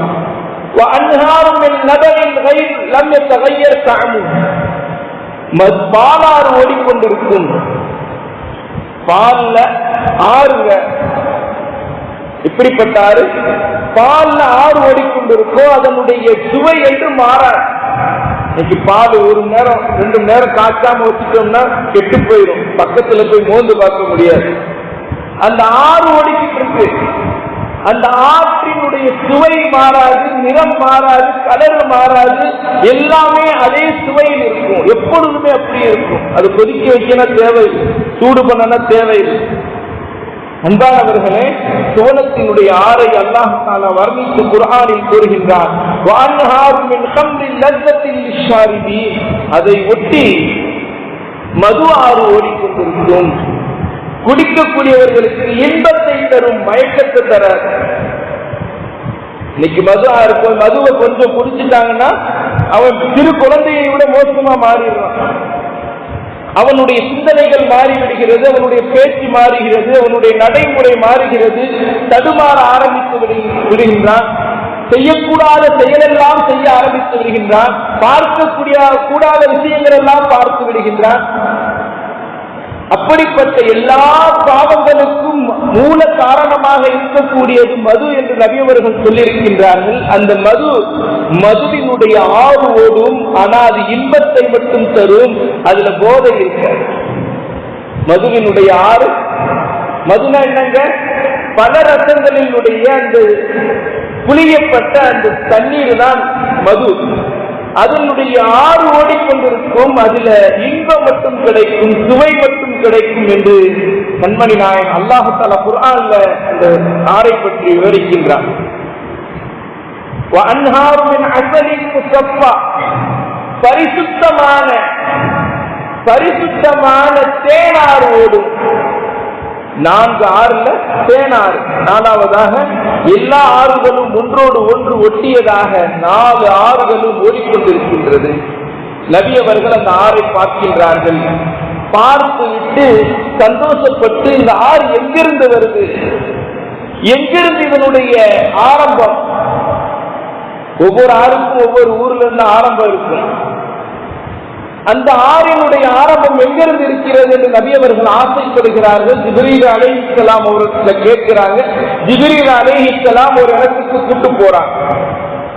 வஅன்ஹாரும் மின் லபனின் கைர் லம் யதகய்யர் தஅமுஹு. பாலாறு ஓடிக்கொண்டிருக்கும். பால்ல ஆறுங்க, இப்படிப்பட்ட ஆறு, பால்ல ஆறு ஓடிக்கொண்டிருக்கும். அதனுடைய சுவை என்று மாறாது. இன்னைக்கு பால் 1 நேரம் 2 நேரம் காய்ச்சாம வச்சுட்டோம்னா கெட்டு போயிடும், பக்கத்துல போய் மோந்து பார்க்க முடியாது. அந்த ஆறு ஓடிக்கிட்டு இருக்கு. அந்த ஆற்றினுடைய சுவை மாறாது, நிறம் மாறாது, கலர் மாறாது, எல்லாமே அதே சுவையில் இருக்கும். எப்பொழுதுமே அப்படியே இருக்கும். அது கொதிக்க வைக்கணும் தேவையில்லை, சூடு பண்ணணும் தேவையில்லை. அன்பானவர்களே, சுவனத்தினுடைய ஆறை அல்லாஹ் தஆலா வர்ணித்து குர்ஆனில் கூறுகின்றார். வஅன்ஹாரும் மின் கம்ரின் லஸ்ஸத்தின் லிஷ்ஷாரிபீன். அதை ஒட்டி மது ஆறு ஓடிக்கொண்டிருக்கும். குடிக்கக்கூடியவர்களுக்கு இன்பத்தை தரும், மயக்கத்தை தர. இன்னைக்கு மதுவை கொஞ்சம் குடிச்சுட்டாங்கன்னா அவன் சிறு குழந்தையை விட மோசமா மாறிடுறான். அவனுடைய சிந்தனைகள் மாறிவிடுகிறது, அவனுடைய பேச்சு மாறுகிறது, அவனுடைய நடைமுறை மாறுகிறது, தடுமாற ஆரம்பித்து விடுகின்றான். செய்யக்கூடாத செயலெல்லாம் செய்ய ஆரம்பித்து விடுகின்றான். பார்க்கக்கூடிய கூடாத விஷயங்கள் எல்லாம் பார்த்து விடுகின்றான். அப்படிப்பட்ட எல்லா பாவங்களுக்கும் மூல காரணமாக இருக்கக்கூடியது மது என்று நபி அவர்கள் சொல்லியிருக்கின்றார்கள். அந்த மதுவினுடைய ஆறு ஓடும், ஆனால் அது இன்பத்தை மட்டும் தரும், அதுல போதை இருக்க. மதுவினுடைய ஆறு, மதுனா என்னங்க? பல ரசங்களினுடைய அந்த புளியப்பட்ட அந்த தண்ணீர் தான் மது. அதனுடைய ஆறு ஓடிக்கொண்டிருக்கும், அதுல இன்பம் மட்டும் கிடைக்கும், சுவை மட்டும் கிடைக்கும் என்று கண்மணி நாயகம் அல்லாஹ் தஆலா குர்ஆன்ல அந்த ஆறை பற்றி விவரிக்கின்றார். وَأَنْهَارٌ مِنْ عَسَلٍ مُصَفًّى, பரிசுத்தமான தேனாறு ஓடும். 4 ஆறுல தேனாறு. 4வதாக எல்லா ஆறுகளும் ஒன்றோடு ஒன்று ஒட்டியதாக 4 ஆறுகளும் ஓடிக்கொண்டிருக்கின்றது. நபி அவர்கள் அந்த ஆறை பார்க்கின்றார்கள். பார்த்து விட்டு சந்தோஷப்பட்டு, இந்த ஆறு எங்கிருந்து வருது, எங்கிருந்து இதனுடைய ஆரம்பம்? ஒவ்வொரு ஆறுக்கும் ஒவ்வொரு ஊர்ல இருந்து ஆரம்பம் இருக்கும். அந்த ஆறினுடைய ஆரம்பம் எங்கிருந்து இருக்கிறது என்று நபி அவர்கள் ஆசைப்படுகிறார்கள். ஜிப்ரீல் அலைஹிஸ்ஸலாம் அவர்களை கேட்கிறாங்க. ஜிப்ரீல் அலைஹிஸ்ஸலாம் ஒரு இடத்துக்கு கூட்டு போறாங்க.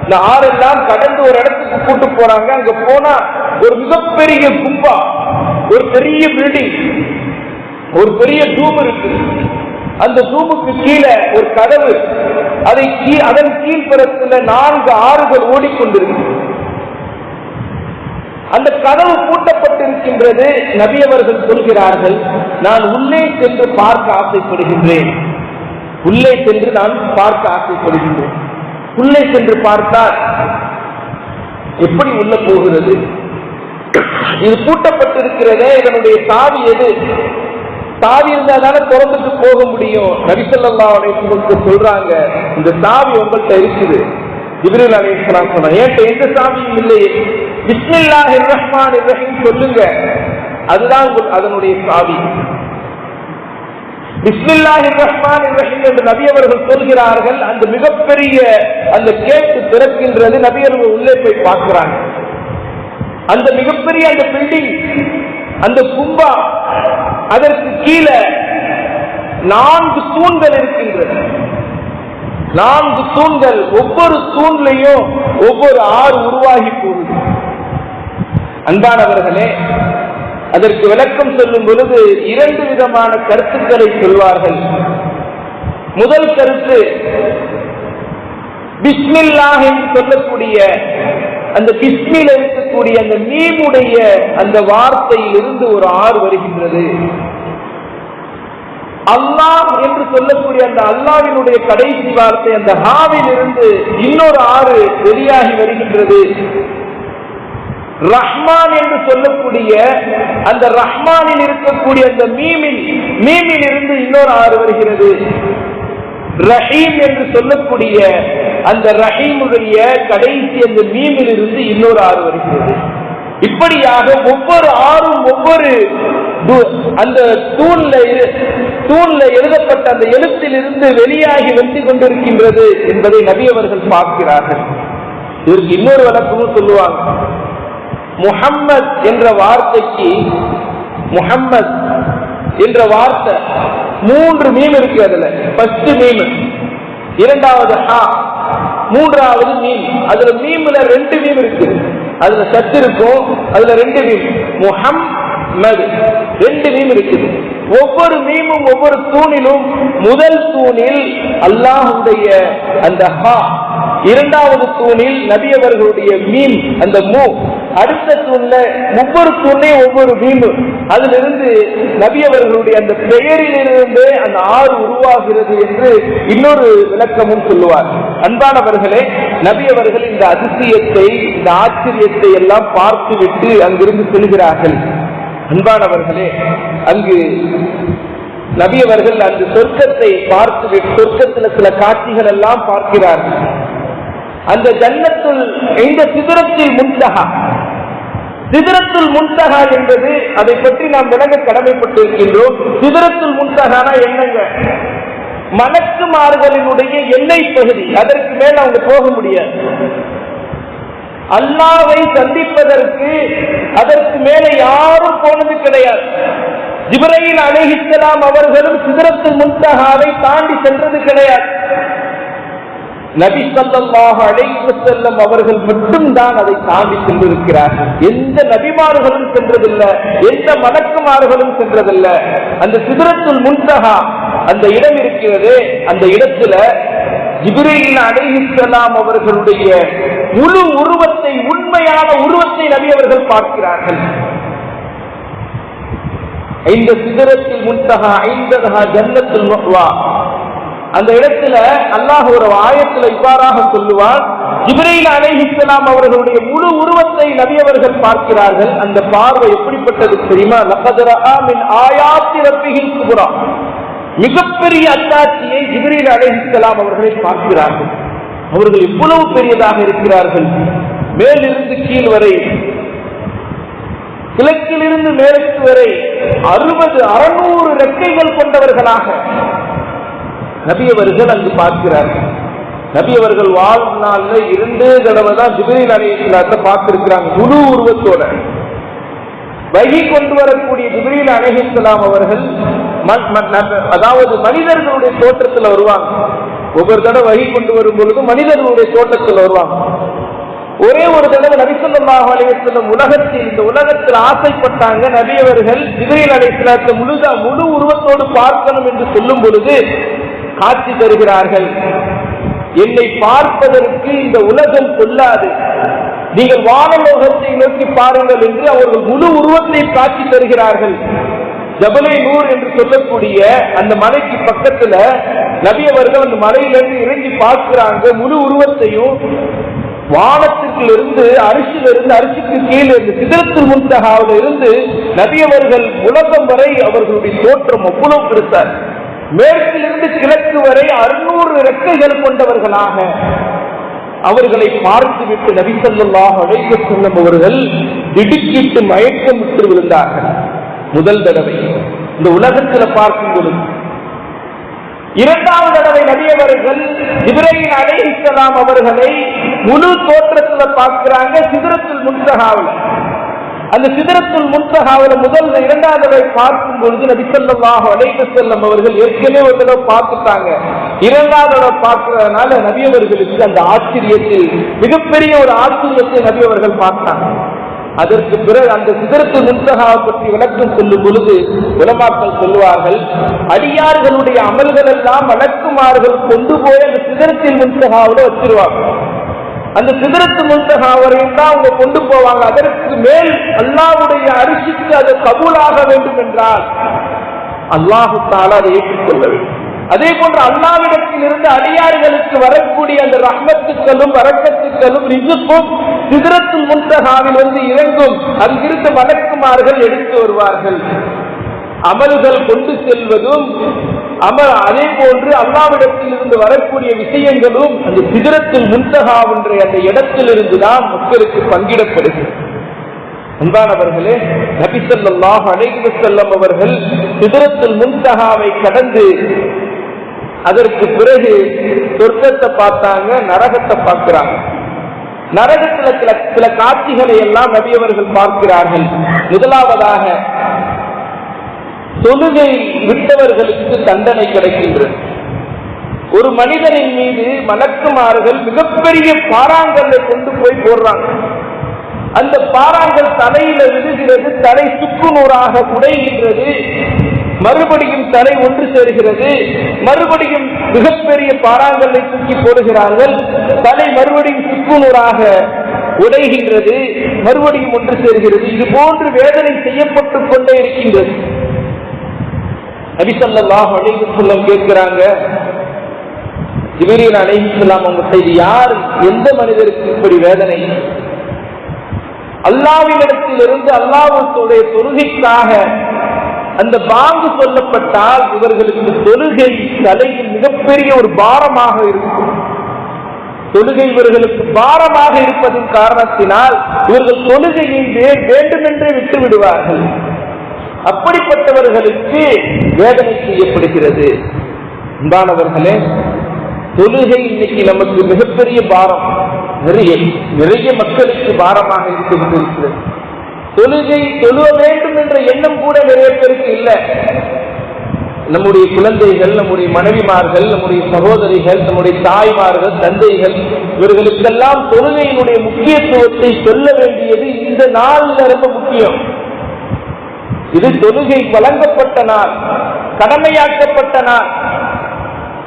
இந்த ஆறெல்லாம் கடந்து ஒரு இடத்துக்கு கூட்டு போறாங்க. அங்க போனா ஒரு மிகப்பெரிய கும்பா, ஒரு பெரிய பில்டிங், ஒரு பெரிய டூம் இருக்கு. அந்த டூமுக்கு கீழே ஒரு கதவு, அதன் கீழ்ப்புறத்துல 4 ஆறுகள் ஓடிக்கொண்டிருக்கு. அந்த கதவு பூட்டப்பட்டிருக்கின்றது. நபி அவர்கள் சொல்கிறார்கள், நான் உள்ளே சென்று பார்க்க ஆசைப்படுகின்றேன். உள்ளே சென்று நான் பார்க்க ஆசைப்படுகின்றேன். உள்ளே சென்று பார்த்தால் எப்படி உள்ள போகிறது? இது பூட்டப்பட்டிருக்கிறதே, இதனுடைய சாவி எது? சாவி இருந்தாதான திறந்துட்டு போக முடியும். நபி ஸல்லல்லாஹு அலைஹி வஸல்லம் சொல்றாங்க, இந்த சாவி உங்கள்கிட்ட இருக்குது. ஜிப்ரீல் அலைஹிஸ்ஸலாம் சொன்னாங்க, ஏன்ட்ட எந்த சாவியும் இல்லையே, பிஸ்மில்லாஹிர் ரஹ்மானிர் ரஹீம் சொல்லுங்க, அதுதான் அதனுடைய சாவி. பிஸ்மில்லாஹிர் ரஹ்மானிர் ரஹீம் என்று நபி அவர்கள் சொல்கிறார்கள். அந்த மிகப்பெரிய அந்த கேட்டு திறக்கின்றது. நபி அவர்கள் உள்ளே போய் பார்க்கிறாங்க. அந்த மிகப்பெரிய அந்த பில்டிங், அந்த கும்பா, அதற்கு கீழே 4 தூண்கள் இருக்கின்றது. 4 தூண்கள், ஒவ்வொரு தூண்லையும் ஒவ்வொரு ஆறு உருவாகி போகுது. அன்பானவர்களே, அதற்கு விளக்கம் சொல்லும் பொழுது 2 விதமான கருத்துக்களை சொல்வார்கள். முதல் கருத்து, பிஸ்மில்லாஹ் என்று சொல்லக்கூடிய அந்த பிஸ்மில் இருக்கக்கூடிய அந்த மீமுடைய அந்த வார்த்தையில் இருந்து ஒரு ஆறு வருகின்றது. அல்லாஹ் என்று சொல்லக்கூடிய அந்த அல்லாஹ்வினுடைய கடைசி வார்த்தை அந்த ஹாவில் இருந்து இன்னொரு ஆறு வெளியாகி வருகின்றது. ரஹ்மான் என்று சொல்லக்கூடிய அந்த ரஹ்மானில் இருக்கக்கூடிய அந்த மீமில் இருந்து இன்னொரு ஆறு வருகிறது. ரஹீம் என்று சொல்லக்கூடிய அந்த ரஹீமுடைய கடைசி அந்த மீமில் இருந்து இன்னொரு ஆறு வருகிறது. இப்படியாக ஒவ்வொரு ஆறும் ஒவ்வொரு அந்த தூண்ல எழுதப்பட்ட அந்த எழுத்தில் இருந்து வெளியாகி வந்து கொண்டிருக்கின்றது என்பதை நபி அவர்கள் பார்க்கிறார்கள். இதற்கு இன்னொரு விளக்கமும் சொல்லுவாங்க. முஹம்மத் என்ற வார்த்தைக்கு, முஹம்மத் என்ற வார்த்தை 3 மீம் இருக்கு. அதுல ஃபர்ஸ்ட் மீம், இரண்டாவது ஹா, மூன்றாவது மீம். அதுல மீம்ல 2 மீம் இருக்கு. அதுல சத்து இருக்கும், அதுல 2 மீம். முஹம்மது 2 மீம் இருக்குது. ஒவ்வொரு மீமும் ஒவ்வொரு தூணிலும், முதல் தூணில் அல்லாஹ்வுடைய அந்த ஹா, இரண்டாவது தூணில் நபி அவர்களுடைய மீம் அந்த மூ, அடுத்த தூண்ல ஒவ்வொரு தூணையும் ஒவ்வொரு மீம். அதிலிருந்து நபி அவர்களுடைய அந்த பெயரிலிருந்து அந்த ஆறு உருவாகிறது என்று இன்னொரு விளக்கமும் சொல்லுவார். அன்பானவர்களே, நபி அவர்கள் இந்த அதிசயத்தை, இந்த ஆச்சரியத்தை எல்லாம் பார்த்துவிட்டு அங்கிருந்து செல்கிறார்கள். அன்பானவர்களே, அங்கு நபி அவர்கள் அந்த சொர்க்கத்தை பார்த்து, சொர்க்கத்தில் சில காட்சிகள் எல்லாம் பார்க்கிறார்கள். அந்த ஜன்னத்துல் இந்த சிதறத்தில் முன்தஹா, சிதறத்துல் முன்தஹா என்பது அதை பற்றி நாம் விளங்க கடமைப்பட்டிருக்கின்றோம். சிதறத்துல் முன்தஹானா என்னங்க? மலக்குமார்களினுடைய எல்லை பகுதி. அதற்கு மேல் அவங்க போக முடியாது. அல்லாஹ்வை சந்திப்பதற்கு அதற்கு மேலே யாரும் போனது கிடையாது. ஜிப்ரீல் அலைஹிஸ்ஸலாம் அவர்களும் சிதறத்துல் முன்தஹாவை தாண்டி சென்றது கிடையாது. நபி ஸல்லல்லாஹு அலைஹி வஸல்லம் அவர்கள் மட்டும்தான் அதை தாண்டி சென்றிருக்கிறார்கள். எந்த நபிமார்களும் சென்றதில்லை, எந்த மலக்குமார்களும் சென்றதில்லை. அந்த சிதறத்துல் முன்தஹா அந்த இடம் இருக்கிறது. அந்த இடத்துல ஜிப்ரீல் அலைஹிஸ்ஸலாம் அவர்களுடைய முழு உருவத்தை, உண்மையான உருவத்தை நபி அவர்கள் பார்க்கிறார்கள். இந்த சிதறத்துல் முன்தஹா ஐந்தஹா ஜன்னத்துல் மஅவா, அந்த இடத்துல அல்லாஹ் ஒரு ஆயத்துல இவ்வாறாக சொல்லுவார், ஜிப்ரீல் அலைஹிஸ்ஸலாம் அவர்களுடைய முழு உருவத்தை நபி அவர்கள் பார்க்கிறார்கள். அந்த பார்வை எப்படிப்பட்டது தெரியுமா? லகத் ரஆ மின் ஆயாத்தி ரப்பிஹில் குப்ரா, மிகப்பெரிய அத்தாட்சியை ஜிப்ரீல் அலைஹிஸ்ஸலாம் அவர்களை பார்க்கிறார்கள். அவர்கள் எவ்வளவு பெரியதாக இருக்கிறார்கள்! மேலிருந்து கீழ் வரை, கிழக்கிலிருந்து மேற்கு வரை 60-600 ரெக்கைகள் கொண்டவர்களாக நபி அவர்கள் அங்கு பார்க்கிறார்கள். நபி அவர்கள் வாழ்நாள்ல 2 தடவை தான் ஜிப்ரீல் அலைஹிஸ்ஸலாத்தை பார்த்திருக்கிறாங்க முழு உருவத்தோட. வஹி கொண்டு வரக்கூடிய ஜிப்ரீல் அலைஹிஸ்ஸலாம் அவர்கள் அதாவது மனிதர்களுடைய தோற்றத்தில் வருவாங்க. ஒவ்வொரு தடவை வஹி கொண்டு வரும் பொழுது மனிதர்களுடைய தோற்றத்தில் வருவாங்க. ஒரே ஒரு தடவை நபி ஸல்லல்லாஹு அலைஹி வஸல்லம் இந்த உலகத்தில் ஆசைப்பட்டாங்க. நபி அவர்கள் ஜிப்ரீல் அலைஹிஸ்ஸலாத்தை முழு உருவத்தோடு பார்க்கணும் என்று சொல்லும் பொழுது காட்சி தருகிறார்கள். என்னை பார்ப்பதற்கு இந்த உலகம் கொள்ளாது, நீங்கள் வானலோகத்தை நோக்கி பாருங்கள் என்று அவர்கள் முழு உருவத்தை காட்சி தருகிறார்கள். ஜபலே நூர் என்று சொல்லக்கூடிய அந்த மலைக்கு பக்கத்துல நபி அவர்கள் அந்த மலையிலிருந்து இறங்கி பார்க்கிறாங்க. முழு உருவத்தையும் வானத்திலிருந்து அரிசியிலிருந்து அரிசிக்கு கீழே இருந்து சிதறத்துல் முன்தஹாவில் இருந்து நபி அவர்கள் உலகம் வரை அவர்களுடைய தோற்றம் அவ்வளவு பெருசார். மேற்கிலிருந்து கிழக்கு வரை 600 ரெக்கைகள் கொண்டவர்களாக அவர்களை பார்த்துவிட்டு நபி ஸல்லல்லாஹு அலைஹி வஸல்லம் அவர்கள் திடுக்கிட்டு மயக்கமுற்று விழுந்தார்கள். முதல் தடவை இந்த உலகத்தில் பார்க்கும் பொழுது. இரண்டாவது தடவை நபி அவர்கள் ஜிப்ரீல் அலைஹிஸ்ஸலாம் அவர்களை முழு தோற்றத்தில் பார்க்கிறாங்க சிதறத்துல் முன்தஹாவில். அந்த சிதறத்துல் முன்தஹாவில் முதல் 2வது தடவை பார்க்கும் பொழுது நபி ஸல்லல்லாஹு அலைஹி வஸல்லம் அவர்கள் ஏற்கனவே ஒரு தடவை பார்த்துட்டாங்க. 2வது தடவை பார்க்கிறதுனால நபி அவர்களுக்கு அந்த ஆச்சரியத்தில் மிகப்பெரிய ஒரு ஆச்சரியத்தை நபி அவர்கள் பார்த்தாங்க. அதற்கு பிறகு அந்த சிதறத்துல் முன்தஹாவை பற்றி விளக்கம் சொல்லும் பொழுது உலமாக்கள் சொல்லுவார்கள், அடியார்களுடைய அமல்கள் எல்லாம் மலக்குமார்கள் கொண்டு போய் அந்த சிதறத்துல் முன்தஹாவோட வச்சிருவாங்க. அந்த சிதறத்துல் முன்தஹா வரையும் தான் அவங்க கொண்டு போவாங்க. அதற்கு மேல் அல்லாஹ்வுடைய அரிசிக்கு அது கபூலாக வேண்டும் என்றால் அல்லாஹு தஆலா அதை ஏற்றுக்கொள்ள வேண்டும். அதே போன்று அல்லாஹ்விடத்தில் இருந்து அடியார்களுக்கு வரக்கூடிய அந்த ரஹ்மத்துக்களும் பரக்கத்துக்களும் ரிஸ்கும் சிதறத்துல் முன்தஹாவில் வந்து இறங்கும். அங்கிருந்து மலக்குமார்கள் எடுத்து வருவார்கள். அமல்கள் கொண்டு செல்வதும் அதே போன்று அல்லாஹ்விடத்தில் இருந்து வரக்கூடிய விஷயங்களும் அந்த சிதறத்துல் முன்தஹா என்ற அந்த இடத்திலிருந்து தான் மக்களுக்கு பங்கிடப்படுகிறது. அன்பானவர்களே, நபி ஸல்லல்லாஹு அலைஹி வஸல்லம் அவர்கள் சிதறத்துல் முன்தஹாவை கடந்து அதற்கு பிறகு சொர்க்கத்தை பார்த்தாங்க, நரகத்தை பார்க்கிறாங்க. நரகத்தில் சில காட்சிகளை எல்லாம் நபி அவர்கள் பார்க்கிறார்கள். முதலாவதாக தொழுகை விட்டவர்களுக்கு தண்டனை கிடைக்கின்றது. ஒரு மனிதனின் மீது மலக்குமார்கள் மிகப்பெரிய பாறாங்கல்லை கொண்டு போய் போடுறாங்க. அந்த பாறாங்கல் தலையில விழுகிறது, தலை சுக்குநூறாக உடைகின்றது. மறுபடியும் தலை ஒன்று சேர்கிறது, மறுபடியும் மிகப்பெரிய பாறாங்கல்லை தூக்கி போடுகிறார்கள். தலை மறுபடியும் சுக்குநூறாக உடைகின்றது, மறுபடியும் ஒன்று சேர்கிறது. இது போன்று வேதனை செய்யப்பட்டுக் கொண்டே இருக்கின்றது. நபி ஸல்லல்லாஹு அலைஹி வஸல்லம் கேட்கிறாங்க, ஜிப்ரீல் அலைஹிஸ்ஸலாம் அவங்க செய்தி யார், எந்த மனிதருக்கு இப்படி வேதனை? அல்லாஹ்விடத்தில் இருந்து அல்லாஹ்வுடைய தொழுகைக்காக அந்த பாங்கு சொல்லப்பட்டால் இவர்களுக்கு தொழுகை தலையில் மிகப்பெரிய ஒரு பாரமாக இருக்கும். தொழுகை இவர்களுக்கு பாரமாக இருப்பதின் காரணத்தினால் இவர்கள் தொழுகையை வேண்டுமென்றே விட்டு விடுவார்கள். அப்படிப்பட்டவர்களுக்கு வேதனை செய்யப்படுகிறது. அன்பானவர்களே, தொழுகை இன்னைக்கு நமக்கு மிகப்பெரிய பாரம், நிறைய மக்களுக்கு பாரமாக இருந்து கொண்டிருக்கிறது. தொழுகை தொழுவ வேண்டும் என்ற எண்ணம் கூட நிறைய பேருக்கு இல்லை. நம்முடைய குழந்தைகள், நம்முடைய மனைவிமார்கள், நம்முடைய சகோதரிகள், நம்முடைய தாய்மார்கள், தந்தைகள், இவர்களுக்கெல்லாம் தொழுகையினுடைய முக்கியத்துவத்தை சொல்ல வேண்டியது இந்த நாளில் ரொம்ப முக்கியம். இது தொழுகை வழங்கப்பட்ட நாள், கடமையாக்கப்பட்ட நாள்.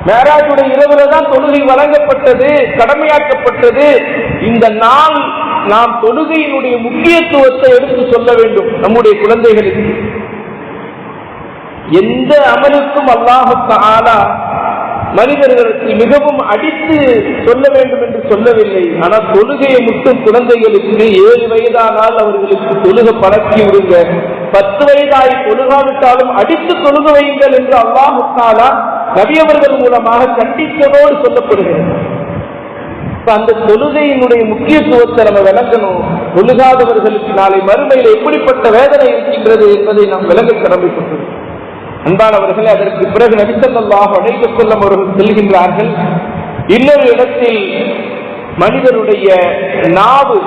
மேராஜுடைய இரவுல தான் தொழுகை வழங்கப்பட்டது, கடமையாக்கப்பட்டது. இந்த நாள் நாம் தொழுகையினுடைய முக்கியத்துவத்தை எடுத்து சொல்ல வேண்டும் நம்முடைய குழந்தைகளுக்கு. எந்த அமலுக்கும் அல்லாஹ் தஆலா மனிதர்களுக்கு மிகவும் அடித்து சொல்ல வேண்டும் என்று சொல்லவில்லை. ஆனால் தொழுகையை மட்டும் குழந்தைகளுக்கு 7 வயதானால் அவர்களுக்கு தொழுக பழக்கி விடுங்க, 10 வயதாய் தொழுகாவிட்டாலும் அடித்து தொழுக வையுங்கள் என்று அல்லாஹ் தஆலா நபி அவர்கள் மூலமாக கண்டித்ததோடு சொல்லப்படுகிறது. அந்த தொழுகையினுடைய முக்கியத்துவத்தை நம்ம விளங்கணும். தொழுகாதவர்களுக்கு நாளை மறுமையில் எப்படிப்பட்ட வேதனை இருக்கின்றது என்பதை நாம் விளங்க கடமைப்பட்டோம். அன்பானவர்களே, அதற்கு பிறகு நபி ஸல்லல்லாஹு அலைஹி வஸல்லம் அவர்கள் சொல்கின்றார்கள், இன்னொரு இடத்தில் மனிதனுடைய நாவு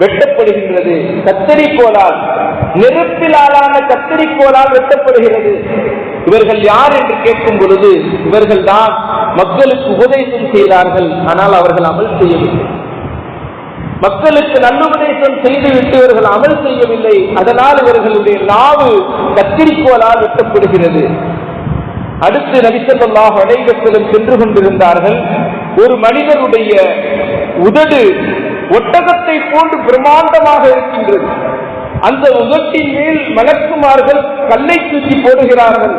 வெட்டப்படுகின்றது, கத்தரிக்கோலால், நெருப்பிலான கத்தரிக்கோலால் வெட்டப்படுகிறது. இவர்கள் யார் என்று கேட்கும் பொழுது, இவர்கள் தான் மக்களுக்கு உபதேசம் செய்தார்கள், ஆனால் அவர்கள் அமல் செய்யவில்லை. மக்களுக்கு நல்லுபதேசம் செய்துவிட்டு இவர்கள் அமல் செய்யவில்லை. அதனால் இவர்களுடைய நாவு கத்திரிக்கோலால் வெட்டப்படுகிறது. அடுத்து நபி ஸல்லல்லாஹு அலைஹி வஸல்லம் சென்று கொண்டிருந்தார்கள். ஒரு மனிதனுடைய உதடு ஒட்டகத்தை போன்று பிரம்மாண்டமாக இருக்கின்றது. அந்த உதட்டின் மேல் மலக்குமார்கள் கல்லை தூக்கி போடுகிறார்கள்.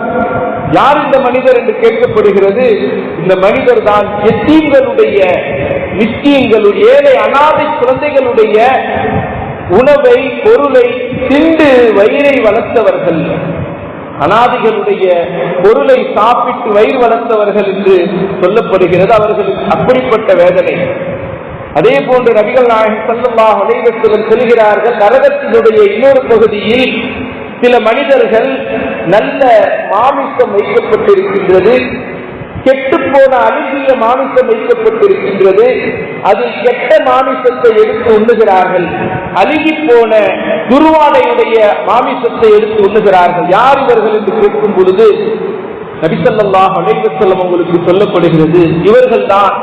யார் இந்த மனிதர் என்று கேட்கப்படுகிறது. இந்த மனிதர் தான் எத்தீம்களுடைய, மிஸ்கீன்களுடைய, ஏழை அனாதை குழந்தைகளுடைய உணவை, பொருளை திண்டு வயிறை வளர்த்தவர்கள், அனாதைகளுடைய பொருளை சாப்பிட்டு வயிறு வளர்த்தவர்கள் என்று சொல்லப்படுகிறது. அவர்களுக்கு அப்படிப்பட்ட வேதனை. அதே போன்று நபிகள் நாயகம் ஸல்லல்லாஹு அலைஹி வஸல்லம் சொல்கிறார்கள், நரகத்தினுடைய இன்னொரு பகுதியில் சில மனிதர்கள் நல்ல மாமிசம் வைக்கப்பட்டிருக்கின்றது, கெட்டுப்போன அழுகிய மாமிசம் வைக்கப்பட்டிருக்கின்றது. அதில் கெட்ட மாமிசத்தை எடுத்து உண்ணுகிறார்கள், அழுகி போன துருவாடையுடைய மாமிசத்தை எடுத்து உண்ணுகிறார்கள். யார் இவர்கள் என்று கேட்கும் பொழுது நபி ஸல்லல்லாஹு அலைஹி வஸல்லம் உங்களுக்கு சொல்லப்படுகிறது, இவர்கள் தான்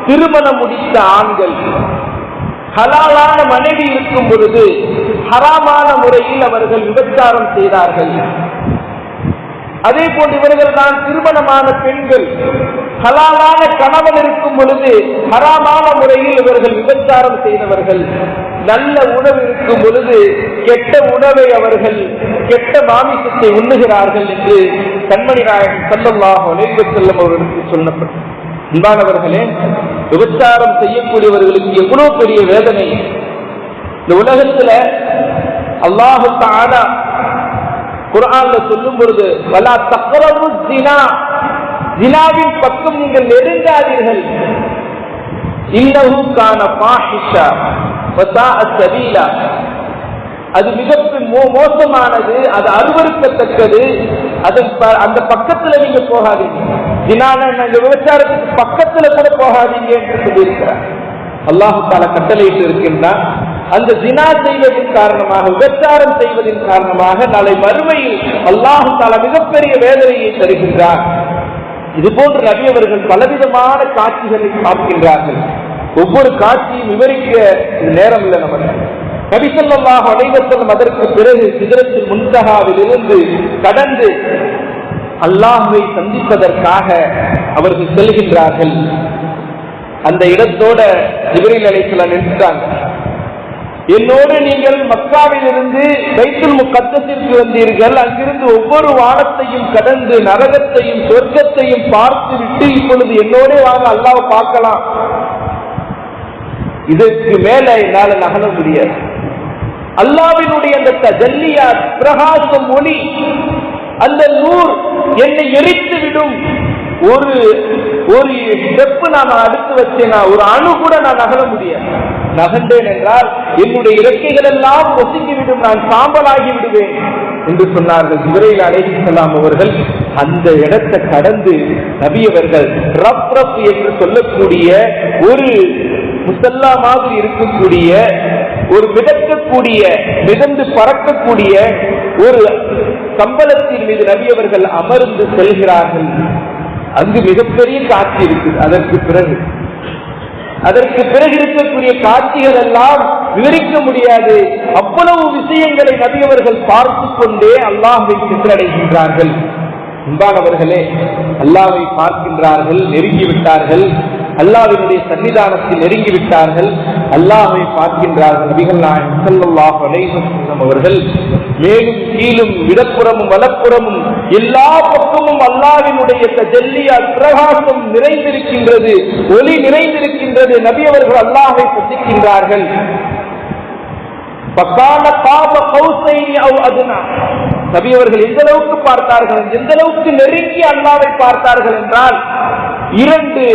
திருமணம் முடித்த ஆண்கள். ஹலாலான மனைவி இருக்கும் பொழுது ஹராமான முறையில் அவர்கள் விபச்சாரம் செய்தார்கள். அதே போன்று இவர்கள் தான் திருமணமான பெண்கள். ஹலாலான கணவன் இருக்கும் பொழுது ஹராமான முறையில் இவர்கள் விபச்சாரம் செய்தவர்கள். நல்ல உணவு இருக்கும் பொழுது கெட்ட உணவை அவர்கள், கெட்ட மாமிசத்தை உண்ணுகிறார்கள் என்று கண்மணி நாயகம் ஸல்லல்லாஹு அலைஹி வஸல்லம் அவர்களுக்கு சொல்லப்பட்டது. அன்பானவர்களே, விபச்சாரம் செய்யக்கூடியவர்களுக்கு எவ்வளவு பெரிய வேதனை. இந்த உலகத்துல அல்லாஹ் தஆலா குர்ஆன்ல சொல்லும் பொழுது, வலா தக்ரபு ஸினா, ஸினாவின் பக்கம் நீங்கள் நெருங்காதீர்கள், இன்னஹு கான ஃபாஹிஷா வஸாஅ ஸபீலா, அது மிக மோசமானது, அது அருவருக்கத்தக்கது, அந்த பக்கத்துல நீங்க போகாதீங்க. விபச்சாரத்துக்கு பக்கத்துல கூட போகாதீங்க என்று சொல்லியிருக்கிறார். அல்லாஹு தஆலா கட்டளையிட்டு இருக்கின்றார். அந்த ஜினா செய்வதன் காரணமாக, விபச்சாரம் செய்வதன் காரணமாக நாளை மறுமையில் அல்லாஹு தஆலா மிகப்பெரிய வேதனையை தருகின்றார். இது போன்று நபி அவர்கள் பலவிதமான காட்சிகளை பார்க்கின்றார்கள். ஒவ்வொரு காட்சியும் விவரிக்க நேரம் இல்லை நமக்கு. நபி ஸல்லல்லாஹு அலைஹி வஸல்லம் அதற்கு பிறகு சிதறத்துல் முன்தஹாவில் இருந்து கடந்து அல்லாஹ்வை சந்திப்பதற்காக அவர்கள் செல்கின்றார்கள். அந்த இடத்தோட ஜிப்ரீல் அலைஹிஸ்ஸலாம் நின்றாங்க. என்னோடு நீங்கள் மக்காவிலிருந்து பைத்துல் முகத்தஸிற்கு வந்தீர்கள், அங்கிருந்து ஒவ்வொரு வானத்தையும் கடந்து நரகத்தையும் சொர்க்கத்தையும் பார்த்து விட்டு இப்பொழுது என்னோட வாங்க, அல்லாஹ்வை பார்க்கலாம். இதற்கு மேல என்னால நகர முடியாது. அல்லாஹ்வினுடைய அந்த தஜல்லியாத், பிரகாசம், ஒளி, அந்த நூர் என்னை எரித்து விடும். ஒரு ஒரு ஸ்டெப் நான் அடுத்து வச்சேனா ஒரு அணு கூட நான் நகர முடியாது. நகர்ந்தேன் என்றால் என்னுடைய இறக்கைகள் எல்லாம் பொசுக்கிவிடும், நான் சாம்பலாகி விடுவேன் என்று சொன்னார்கள் ஜிப்ரீல் அலைஹிஸ்ஸலாம் அவர்கள். அந்த இடத்தை கடந்து நபி அவர்கள் ரப் ரப் என்று சொல்லக்கூடிய ஒரு முசல்லா மாதிரி இருக்கக்கூடிய ஒரு மிதக்கக்கூடிய மிதந்து பறக்கக்கூடிய ஒரு கம்பளத்தின் மீது நபி அவர்கள் அமர்ந்து செல்கிறார்கள். அங்கு மிகப்பெரிய காட்சி இருக்குது. அதற்கு பிறகு இருக்கக்கூடிய காட்சிகள் எல்லாம் விவரிக்க முடியாது. அவ்வளவு விஷயங்களை நபி அவர்கள் பார்த்து கொண்டே அல்லாஹ்வை சென்றடைகின்றார்கள். அன்பானவர்களே, அல்லாஹ்வை பார்க்கின்றார்கள், நெருங்கிவிட்டார்கள். அல்லாஹ்வினுடைய சன்னிதானத்தில் நெருங்கிவிட்டார்கள். அல்லாஹ்வை பார்க்கின்றார்கள். நபிகள் நாயகம் ஸல்லல்லாஹு அலைஹி வஸல்லம் அவர்கள் மேலும் கீழும் இடப்புறமும் வலப்புறமும் எல்லா பக்கமும் அல்லாஹ்வினுடைய தஜல்லியா பிரகாசம் நிறைந்திருக்கின்றது, ஒளி நிறைந்திருக்கின்றது. நபி அவர்கள் அல்லாஹ்வை சந்திக்கின்றார்கள். பக்கான காப கௌசைனி அவ் அத்னா. நபி அவர்கள் எந்த அளவுக்கு பார்த்தார்கள், எந்த அளவுக்கு நெருங்கி அல்லாஹ்வை பார்த்தார்கள் என்றால், 2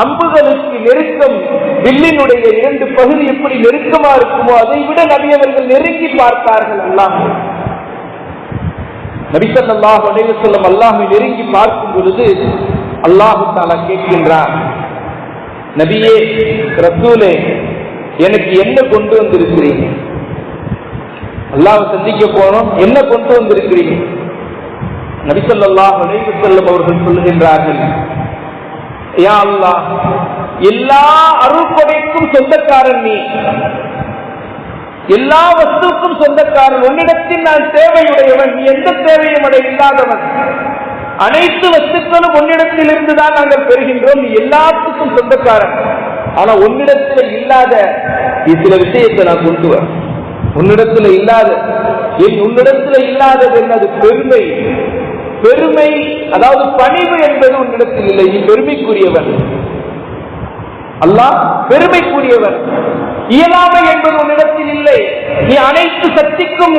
அம்புகளுக்கு நெருக்கம், வில்லினுடைய 2 பகுதி எப்படி நெருக்கமா இருக்குமோ அதை விட நபி அவர்கள் நெருங்கி பார்த்தார்கள் அல்லாஹ்வை. நபி ஸல்லல்லாஹு அலைஹி வஸல்லம் அல்லாஹ்வை நெருங்கி பார்க்கும் பொழுது அல்லாஹ் தஆலா கேட்கின்றார், நபியே ரசூலே, எனக்கு என்ன கொண்டு வந்திருக்கிறீங்க? அல்லாஹ்வை சந்திக்க போனோம், என்ன கொண்டு வந்திருக்கிறீங்க? நபி ஸல்லல்லாஹு அலைஹி வஸல்லம் அவர்கள் சொல்லுகின்றார்கள், யா அல்லாஹ், எல்லா அருள்கொடைக்கும் சொந்தக்காரன் நீ, எல்லா வஸ்துக்கும் சொந்தக்காரன். உன்னிடத்தில் நான் தேவையுடையவன், நீ எந்த தேவையும் அடைய இல்லாதவன். அனைத்து வஸ்துக்களும் உன்னிடத்தில் இருந்துதான் நாங்கள் பெறுகின்றோம், நீ எல்லாத்துக்கும் சொந்தக்காரன். ஆனா உன்னிடத்தில் இல்லாத சில விஷயத்தை நான் கொண்டு வர. உன்னிடத்தில் இல்லாதது என்னது? பெருமை. பெருமை, அதாவது பணிவு என்பது உன்னிடத்தில் இல்லை. நீ பெருமைக்குரியவன். அல்லாஹ் பெருமைக்குரியவன். இயலாமை என்பது உன்னிடத்தில் இல்லை. நீ அனைத்து சக்திக்கும்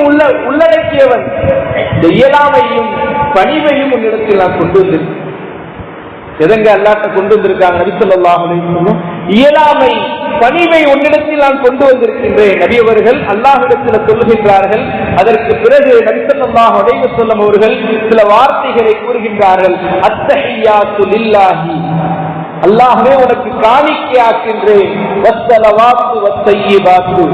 உள்ளடக்கியவன். இந்த இயலாமையும் பணிவையும் உன்னிடத்தில் நான் கொண்டு வந்திருக்கேன். எதங்க அல்லாஹ்ட்ட கொண்டு வந்திருக்காங்க? நபி ஸல்லல்லாஹு அலைஹி வஸல்லம் இயலாமை பணிவை உன்னிடத்தில் நான் கொண்டு வந்திருக்கின்றேன். நபி அவர்கள் அல்லாஹ்விடத்தில் சொல்லுகின்றார்கள். அதற்கு பிறகு நபி ஸல்லல்லாஹு அலைஹி வஸல்லம் அவர்கள் சில வார்த்தைகளை கூறுகின்றார்கள். அத்தஹியாத்து லில்லாஹி, அல்லாஹ்வே உனக்கு காணிக்கையாக்கின்றேன். வஸ்ஸலவாத்து வத்தய்யிபாத்து,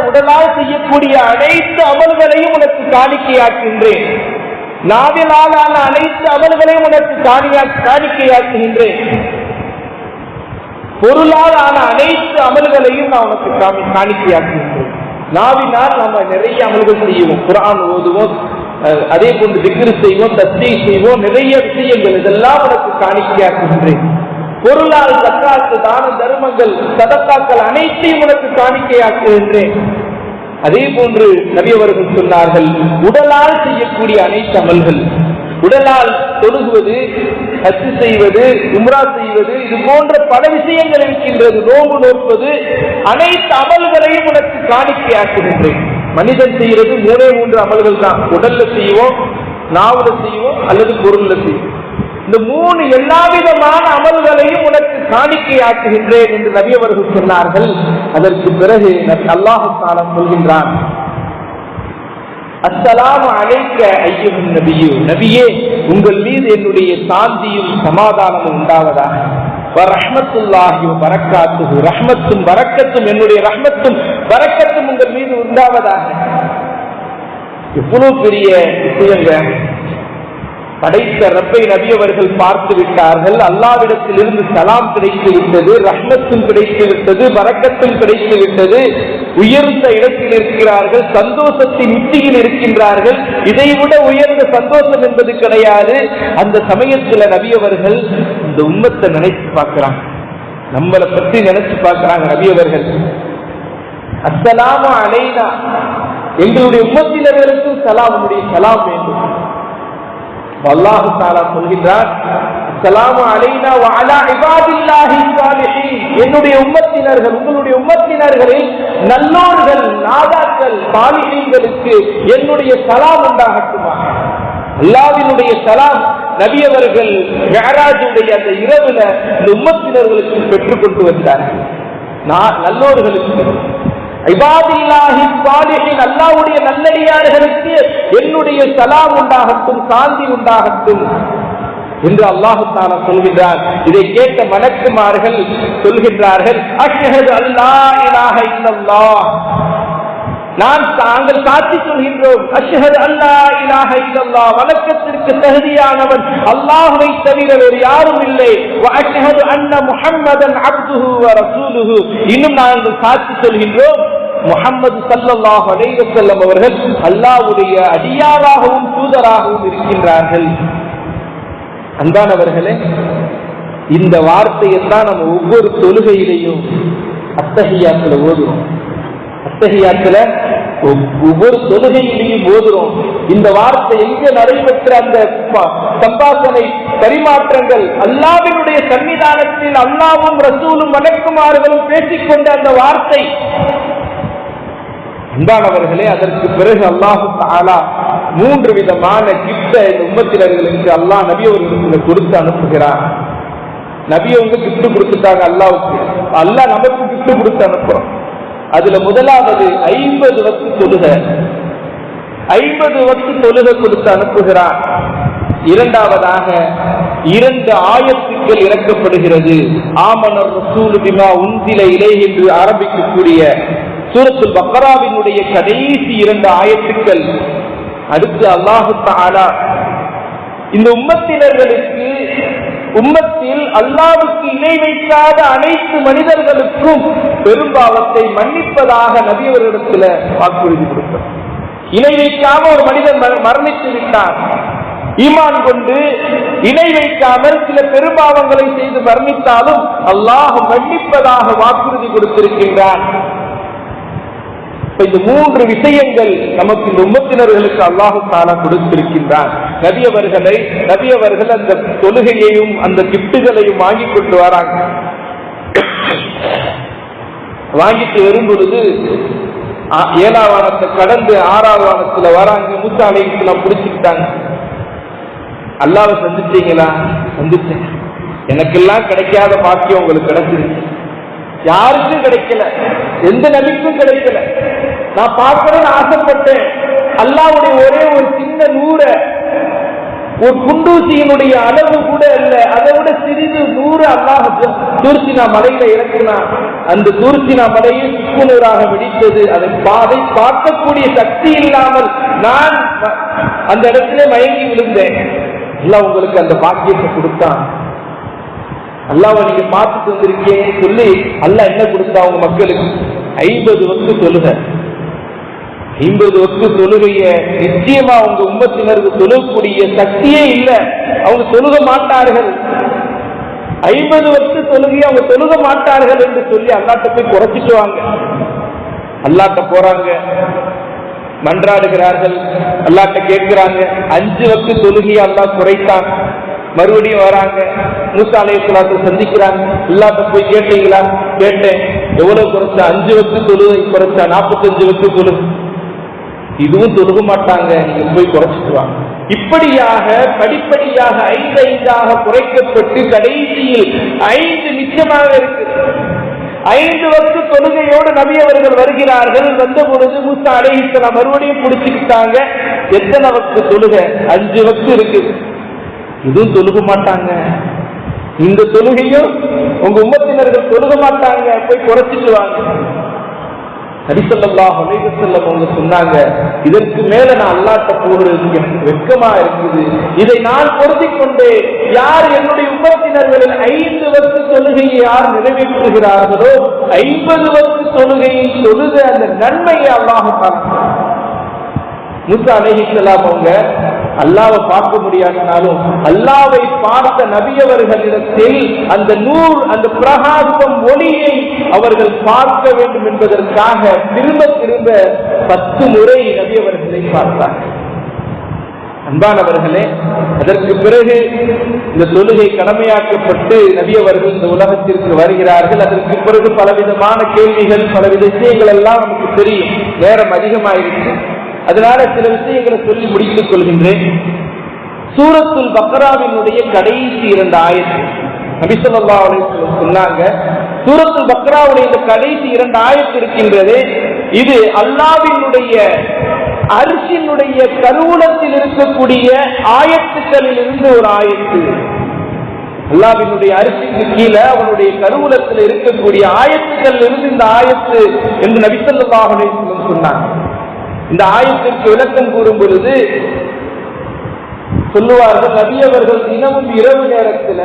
உடலால் செய்யக்கூடிய அனைத்து அமல்களையும் உனக்கு காணிக்கையாக்கின்றேன். நாவிலான அனைத்து அமல்களையும் உனக்கு காணிக்கையாக்குகின்றேன். பொருளால் ஆன அனைத்து அமல்களையும் நான் உனக்கு காணிக்கையாக்குகின்றேன். நாவினால் நம்ம நிறைய அமல்கள் செய்வோம், குர்ஆன் ஓதுவோம், அதே போன்று திக்ர் செய்வோம், தஸ்பீஹ் செய்வோம், நிறைய விஷயங்கள், இதெல்லாம் உனக்கு காணிக்கையாக்குகின்றேன். பொருளால் ஜக்காத், தான தர்மங்கள், சதக்காக்கள் அனைத்தையும் உனக்கு காணிக்கையாக்குகின்றேன். அதே போன்று நபி அவர்கள் சொன்னார்கள், உடலால் செய்யக்கூடிய அனைத்து அமல்கள், உடலால் தொழுகுவது, ஹஜ் செய்வது, உம்ரா செய்வது, இது போன்ற பல விஷயங்கள் இருக்கின்றது, நோன்பு நோற்பது, அனைத்து அமல்களையும் உனக்கு காணிக்கையாக்குகின்றேன். மனிதன் செய்யறது 3 அமல்கள் தான். உடல்ல செய்வோம், நாவுல செய்வோம், அல்லது பொருள்ல செய்வோம். இந்த 3 எல்லா விதமான அமல்களையும் உனக்கு காணிக்கையாக்குகின்றேன் என்று நபி அவர்கள் சொன்னார்கள். அதற்கு பிறகு அல்லாஹ் தஆலா சொல்கின்றான், அஸ்ஸலாமு அலைக்க அய்யுஹன் நபியு, நபியே உங்கள் மீது என்னுடைய சாந்தியும் சமாதானமும் உண்டாவதாக. வரஹ்மத்துல்லாஹி வ பரக்காத்துஹு, ரஹ்மத்தும் பரக்கத்தும், என்னுடைய ரஹ்மத்தும் பரக்கத்தும் உங்கள் மீது உண்டாவதாக. எவ்வளவு பெரிய விஷயங்க! படைத்த ரப்பை நபி அவர்கள் பார்த்து விட்டார்கள். அல்லாஹ்விடத்தில் இருந்து சலாம் கிடைத்து விட்டது, ரஹ்மத்தும் கிடைத்து விட்டது, பரக்கத்தும் கிடைத்து விட்டது. உயர்ந்த இடத்தில் இருக்கிறார்கள், சந்தோஷத்தின் உச்சியில் இருக்கின்றார்கள். இதைவிட உயர்ந்த சந்தோஷம் என்பது கிடையாது. அந்த சமயத்தில் நபி அவர்கள் இந்த உம்மத்தை நினைச்சு பார்க்கிறாங்க, நம்மளை பற்றி நினைச்சு பார்க்கிறாங்க. நபி அவர்கள் அஸ்ஸலாமு அலைனா, எங்களுடைய உம்மத்தினர்களுக்கும் சலாம் வேண்டும். அல்லாஹ் தஆலா சொல்கிறார், அஸ்ஸலாமு அலைனா வ அலா இபாதில்லாஹி ஸாலிஹீன், என்னுடைய உம்மத்தினர்கள், உங்களுடைய உம்மத்தினர்களில் நல்லோர்கள் நாதாக்கள் சாலிஹீன்களுக்கு என்னுடைய சலாம் உண்டாகட்டுமா. அல்லாஹ்வினுடைய சலாம் நபி அவர்கள் மிஅராஜுடைய அந்த இரவுல இந்த உம்மத்தினர்களுக்கு பெற்றுக் கொண்டு வந்தார்கள். நல்லோர்களுக்கு, இபாதில்லாஹி ஸாலிஹீன் அல்லாஹ்வுடைய நல்லடியார்களுக்கு என்னுடைய சலாம் உண்டாகட்டும், சாந்தி உண்டாகட்டும் என்று அல்லாஹ் தஆலா சொல்கிறார். இதை கேட்ட மலக்குமார்கள் சொல்கின்றார்கள், அஷ்ஹது அல்லா இலாஹ இல்லல்லாஹ், நாங்கள் சாட்சி சொல்கின்றோம், அஷ்ஹது அல்லா இலாஹ இல்லல்லாஹ், வணக்கத்திற்கு தகுதியானவன் அல்லாஹ்வை தவிர வேறு யாரும் இல்லை, வ அஷ்ஹது அன்ன முஹம்மதன் அப்துஹு வ ரசூலுஹு, இன்னும் நாங்கள் சாட்சி சொல்கின்றோம் முஹம்மது ஸல்லல்லாஹு அலைஹி வஸல்லம் அவர்கள் அல்லாஹ்வுடைய அடியாராகவும் தூதராகவும் இருக்கின்றார்கள். அன்பானவர்களே, இந்த வார்த்தையை தான் நம்ம ஒவ்வொரு தொழுகையிலையும் அத்தஹியாத்துல ஓதுறோம். அத்தஹியாத்துல ஒவ்வொரு தொழுகையிலையும் ஓதுறோம். இந்த வார்த்தை எங்கே நடைபெற்ற அந்த சம்பாஷணை பரிமாற்றங்கள், அல்லாஹ்வினுடைய சன்னிதானத்தில் அல்லாஹ்வும் ரசூலும் மலக்குமார்களும் பேசிக்கொண்ட அந்த வார்த்தை. அன்பானவர்களே, அதற்கு பிறகு அல்லாஹ் தஆலா 3 விதமான கிஃப்ட் இந்த உம்மத்தினர்களுக்கு அல்லாஹ் நபி அவர்களுக்கு கொடுத்து அனுப்புகிறார். நபி அவங்க கிஃப்ட் கொடுத்துட்டாங்க அல்லாஹ்வுக்கு, அல்லாஹ் நமக்கு கிஃப்ட் கொடுத்து அனுப்புறோம். அதுல முதலாவது 50 வக்த் தொழுகை, 50 வக்த் தொழுகை கொடுத்து அனுப்புகிறார். இரண்டாவதாக 2 ஆயத்துக்கள் இறக்கப்படுகிறது. ஆமனர் ரசூல் பிமா உன்சில இலைஹி என்று ஆரம்பிக்கக்கூடிய சூரத்துல் பக்ராவினுடைய கடைசி 2 ஆயத்துக்கள். அடுத்து அல்லாஹ் தஆலா இந்த உம்மத்தினர்களுக்கு, உம்மத்தில் அல்லாஹ்வுக்கு இணை வைக்காத அனைத்து மனிதர்களுக்கும் பெரும்பாவத்தை மன்னிப்பதாக நபி அவர்களிடத்தில் வாக்குறுதி கொடுத்தார். இணை வைக்காம ஒரு மனிதன் மரணித்து விட்டார், ஈமான் கொண்டு இணை வைக்காமல் சில பெரும்பாவங்களை செய்து மரணித்தாலும் அல்லாஹ் மன்னிப்பதாக வாக்குறுதி கொடுத்திருக்கின்றார். இந்த 3 விஷயங்கள் நமக்கு இந்த உம்மத்தினர்களுக்கு அல்லாஹ் தஆலா கொடுத்திருக்கின்றார். நபி அவர்கள் அந்த தொழுகையையும் அந்த கிஃப்ட்டுகளையும் வாங்கி கொண்டு வராங்க. வாங்கிட்டு வரும் பொழுது 7ஆம் வானத்தை கடந்து 6ஆவது வானத்துல வராங்க. மூசா அலைஹிஸ்ஸலாம் பிடிச்சிக்கிட்டாங்க. அல்லாஹ்வை சந்திச்சீங்களா? சந்திச்சேன். எனக்கெல்லாம் கிடைக்காத பாக்கியம் உங்களுக்கு கிடைச்சிருச்சு. யாருக்கும் கிடைக்கல, எந்த நபிக்கும் கிடைக்கல. நான் பார்க்கணும்னு ஆசைப்பட்டேன். அல்லாஹ்வுடைய ஒரே ஒரு சின்ன நூரை, ஒரு குண்டூசியினுடைய அளவு கூட அல்ல, அதை விட சிறிது நூறு அல்லாஹ் தூர்சினா மலையில இறக்குனா. அந்த தூர்சினா மலையை சுக்குநூறாக வெடித்தது. அதை பார்க்கக்கூடிய சக்தி இல்லாமல் நான் அந்த இடத்திலே மயங்கி விழுந்தேன். அல்லாஹ் உங்களுக்கு அந்த பாக்கியத்தை கொடுத்தான். அல்லாஹ்வை நீங்க பார்த்து வந்திருக்கீங்கன்னு சொல்லி அல்லாஹ் என்ன கொடுத்தா அவங்க மக்களுக்கு? 50 வக்த் தொழுகை. 50 வக்த் தொழுகைய நிச்சயமா அவங்க உம்மத்தினருக்கு தொழக்கூடிய சக்தியே இல்லை, அவங்க தொழுக மாட்டார்கள். 50 வக்த் தொழுகையை அவங்க தொழுக மாட்டார்கள் என்று சொல்லி அல்லாஹ்ட்ட போய் குறைச்சிட்டு வாங்க. அல்லாஹ்ட்ட போறாங்க, மன்றாடுகிறார்கள், அல்லாஹ்ட்ட கேட்கிறாங்க. 5 வக்த் தொழுகையை அல்லாஹ் குறைத்தான். மறுபடியும் வராங்க, மூசா அலைஹிஸ்ஸலாத்தை சந்திக்கிறாங்க. அல்லாஹ்ட்ட போய் கேட்டீங்களா? கேட்டேன். எவ்வளவு குறைச்சா? 5 வக்த் தொழுகை குறைச்சா, 45 வக்த் தொழுகை. இதுவும் தொழுக மாட்டாங்க, நீங்க போய் குறைச்சிட்டு வாங்க. இப்படியாக படிப்படியாக 5 குறைக்கப்பட்டு கடைசியில் 5 நிச்சயமாக இருக்கு. 5 வக்த் தொழுகையோடு நபி அவர்கள் வருகிறார்கள். வந்த பொழுது மூசா அலைஹிஸ்ஸலாம் மறுபடியும் பிடிச்சுக்கிட்டாங்க. எத்தனை வக்த் தொழுகை? 5 வக்த் இருக்கு. இதுவும் தொழுக மாட்டாங்க. இந்த தொழுகையும் உங்க உம்மத்தினர்கள் தொழுக மாட்டாங்க, போய் குறைச்சிட்டு வாங்க. நபி ஸல்லல்லாஹு அலைஹி வஸல்லம் அவங்க சொன்னாங்க, இதற்கு மேல நான் அல்லாஹ்ட்ட போகிறதுக்கு எனக்கு வெட்கமா இருக்குது. இதை நான் பொருத்திக் கொண்டு யார் என்னுடைய உம்மத்தினர்களில் 5 வக்த் தொழுகையை யார் நிறைவேற்றுகிறார்களோ 50 வக்த் தொழுகையை தொழுத அந்த நன்மையை அல்லாஹ் தஆலா. மூசா அலைஹிஸ்ஸலாம் அவங்க அல்லாஹ்வை பார்க்க முடியாதனாலும் அல்லாஹ்வை பார்த்த நபியவர்களிடத்தில் அந்த நூர், அந்த பிரகாசம், ஒளியை அவர்கள் பார்க்க வேண்டும் என்பதற்காக திரும்ப திரும்ப 10 முறை நபியவர்களை பார்த்தார்கள். அன்பானவர்களே, அதற்கு பிறகு இந்த தொழுகை கடமையாக்கப்பட்டு நபி அவர்கள் இந்த உலகத்திற்கு வருகிறார்கள். அதற்கு பிறகு பலவிதமான கேள்விகள், பலவித விஷயங்கள் எல்லாம் நமக்கு தெரியும். நேரம் அதிகமாயிருக்கு, அதனால சில விஷயங்களை சொல்லி முடித்துக் கொள்கின்றேன். சூரத்துல் பக்ராவினுடைய கடைசி 2 ஆயத்து நபி ஸல்லல்லாஹு அலைஹி வஸல்லம் சொன்னாங்க, சூரத்துல் பக்ராவுடைய இந்த கடைசி 2 ஆயத்து இருக்கின்றது, இது அல்லாஹ்வினுடைய அர்ஷினுடைய கருவூலத்தில் இருக்கக்கூடிய ஆயத்துக்களில் இருந்து ஒரு ஆயத்து. அல்லாஹ்வினுடைய அர்ஷிக்கு கீழே அவனுடைய கருவூலத்தில் இருக்கக்கூடிய ஆயத்துக்கள் இருந்து இந்த ஆயத்து என்று நபி ஸல்லல்லாஹு அலைஹி வஸல்லம் சொன்னாங்க. இந்த ஆயத்திற்கு விளக்கம் கூறும் பொழுது சொல்லுவார்கள், நபி அவர்கள் தினமும் இரவு நேரத்தில்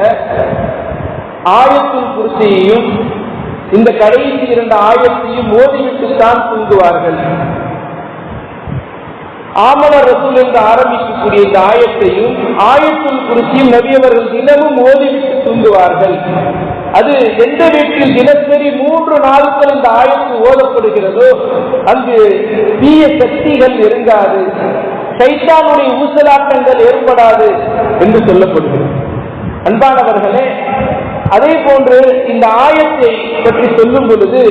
ஆயத்துல் குர்சியையும் இந்த கடைசி 2 ஆயத்தையும் ஓதிவிட்டுத்தான் தூங்குவார்கள். ஆமன ரசூல் என்று ஆரம்பிக்கக்கூடிய இந்த ஆயத்தையும் ஆயத்துல் குர்சியும் நபி அவர்கள் தினமும் ஓதிவிட்டு தூங்குவார்கள். அது எந்த வீட்டில் தினசரி 3 நாட்கள் இந்த ஆயத்து ஓதப்படுகிறதோ அங்கு தீய சக்திகள் நெருங்காது, சைத்தானுடைய ஊசலாட்டங்கள் ஏற்படாது என்று சொல்லப்படுகிறது. அன்பானவர்களே, அதே போன்று இந்த ஆயத்தை பற்றி சொல்லும் பொழுது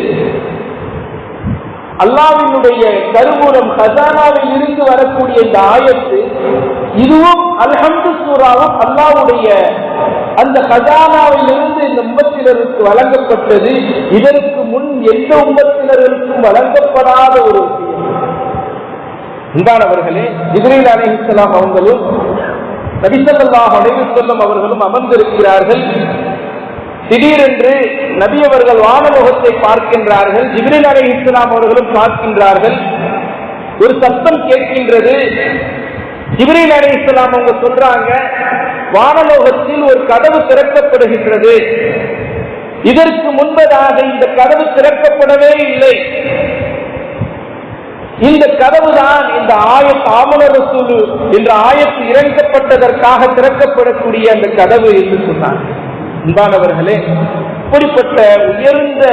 அல்லாஹ்வினுடைய கருவூலம் கஜானாவில் இருந்து வரக்கூடிய இந்த ஆயத்து, இதுவும் அல்ஹம்து சூராவும் அல்லாஹ்வுடைய அந்த கஜானாவில் இருந்து இந்த உம்மத்தினருக்கு வழங்கப்பட்டது. இதற்கு முன் எந்த உம்மத்தினருக்கும் வழங்கப்படாத ஒரு விஷயம். அன்பானவர்களே, ஜிப்ரீல் அலைஹிஸ்ஸலாம் அவர்களும் நபி ஸல்லல்லாஹு அலைஹி வஸல்லம் அவர்களும் அமர்ந்திருக்கிறார்கள். திடீரென்று நபி அவர்கள் வானலோகத்தை பார்க்கின்றார்கள், ஜிப்ரீல் அலைஹிஸ்ஸலாம் அவர்களும் பார்க்கின்றார்கள். ஒரு சத்தம் கேட்கின்றது. ஜிப்ரீல் அலைஹிஸ்ஸலாம் அவங்க சொல்றாங்க, வானலோகத்தில் ஒரு கதவு திறக்கப்படுகின்றது. இதற்கு முன்பதாக இந்த கதவு திறக்கப்படவே இல்லை. இந்த கதவுதான் இந்த ஆயத் ஆமன ரசூல் என்ற ஆயத்து இறக்கப்பட்டதற்காக திறக்கப்படக்கூடிய அந்த கதவு என்று சொன்னார். அன்பானவர்களே, இப்படிப்பட்ட உயர்ந்த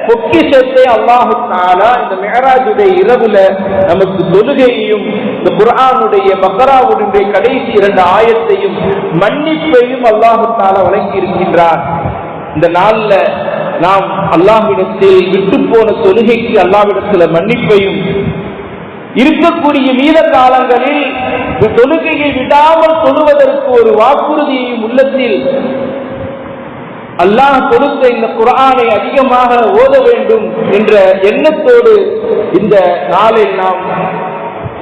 பொக்கிஷத்தை அல்லாஹ் தஆலா இந்த மிஅராஜுடைய இரவுல நமக்கு தொழுகையையும் இந்த குர்ஆனுடைய பக்ராவுடைய கடைசி 2 ஆயத்தையும் மன்னிப்பையும் அல்லாஹ் தஆலா வழங்கி இருக்கின்றார். இந்த நாள்ல நாம் அல்லாஹ்விடத்தில் விட்டு போன தொழுகைக்கு அல்லாஹ்விடத்தில் மன்னிப்பையும், இருக்கக்கூடிய மீத காலங்களில் தொழுகையை விடாமல் தொழுவதற்கு ஒரு வாக்குறுதியையும் உள்ளத்தில் அல்லாஹ் கொடுத்த இந்த குர்ஆனை அதிகமாக ஓத வேண்டும் என்ற எண்ணத்தோடு இந்த நாளில் நாம்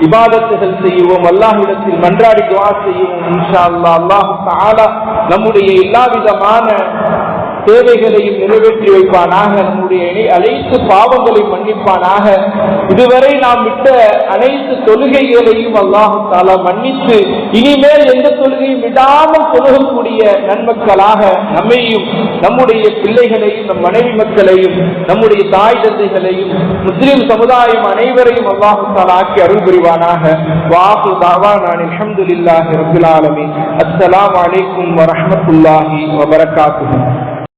இபாதத்துகள் செய்வோம், அல்லாஹ்விடத்தில் மன்றாடி துஆ செய்வோம். இன்ஷா அல்லாஹ் அல்லாஹ் தஆலா நம்முடைய எல்லா விதமான தேவைகளையும் நிறைவேற்றி வைப்பானாக, நம்முடைய அனைத்து பாவங்களை மன்னிப்பானாக. இதுவரை நாம் விட்ட அனைத்து தொழுகைகளையும் அல்லாஹ் தஆலா மன்னித்து இனிமேல் எந்த தொழுகையும் விடாமல் தொழுகக்கூடிய நன்மக்களாக நம்மையும் நம்முடைய பிள்ளைகளையும் நம் மனைவி மக்களையும் நம்முடைய தாய் தந்தைகளையும் முஸ்லிம் சமுதாயம் அனைவரையும் அல்லாஹ் தஆலா ஆக்கி அருள் புரிவானாக. வாஹு தஅவானா அல்ஹம்துலில்லாஹி ரப்பில் ஆலமீன். அஸ்ஸலாமு அலைக்கும் வரஹ்மத்துல்லாஹி வபரகாத்துஹு.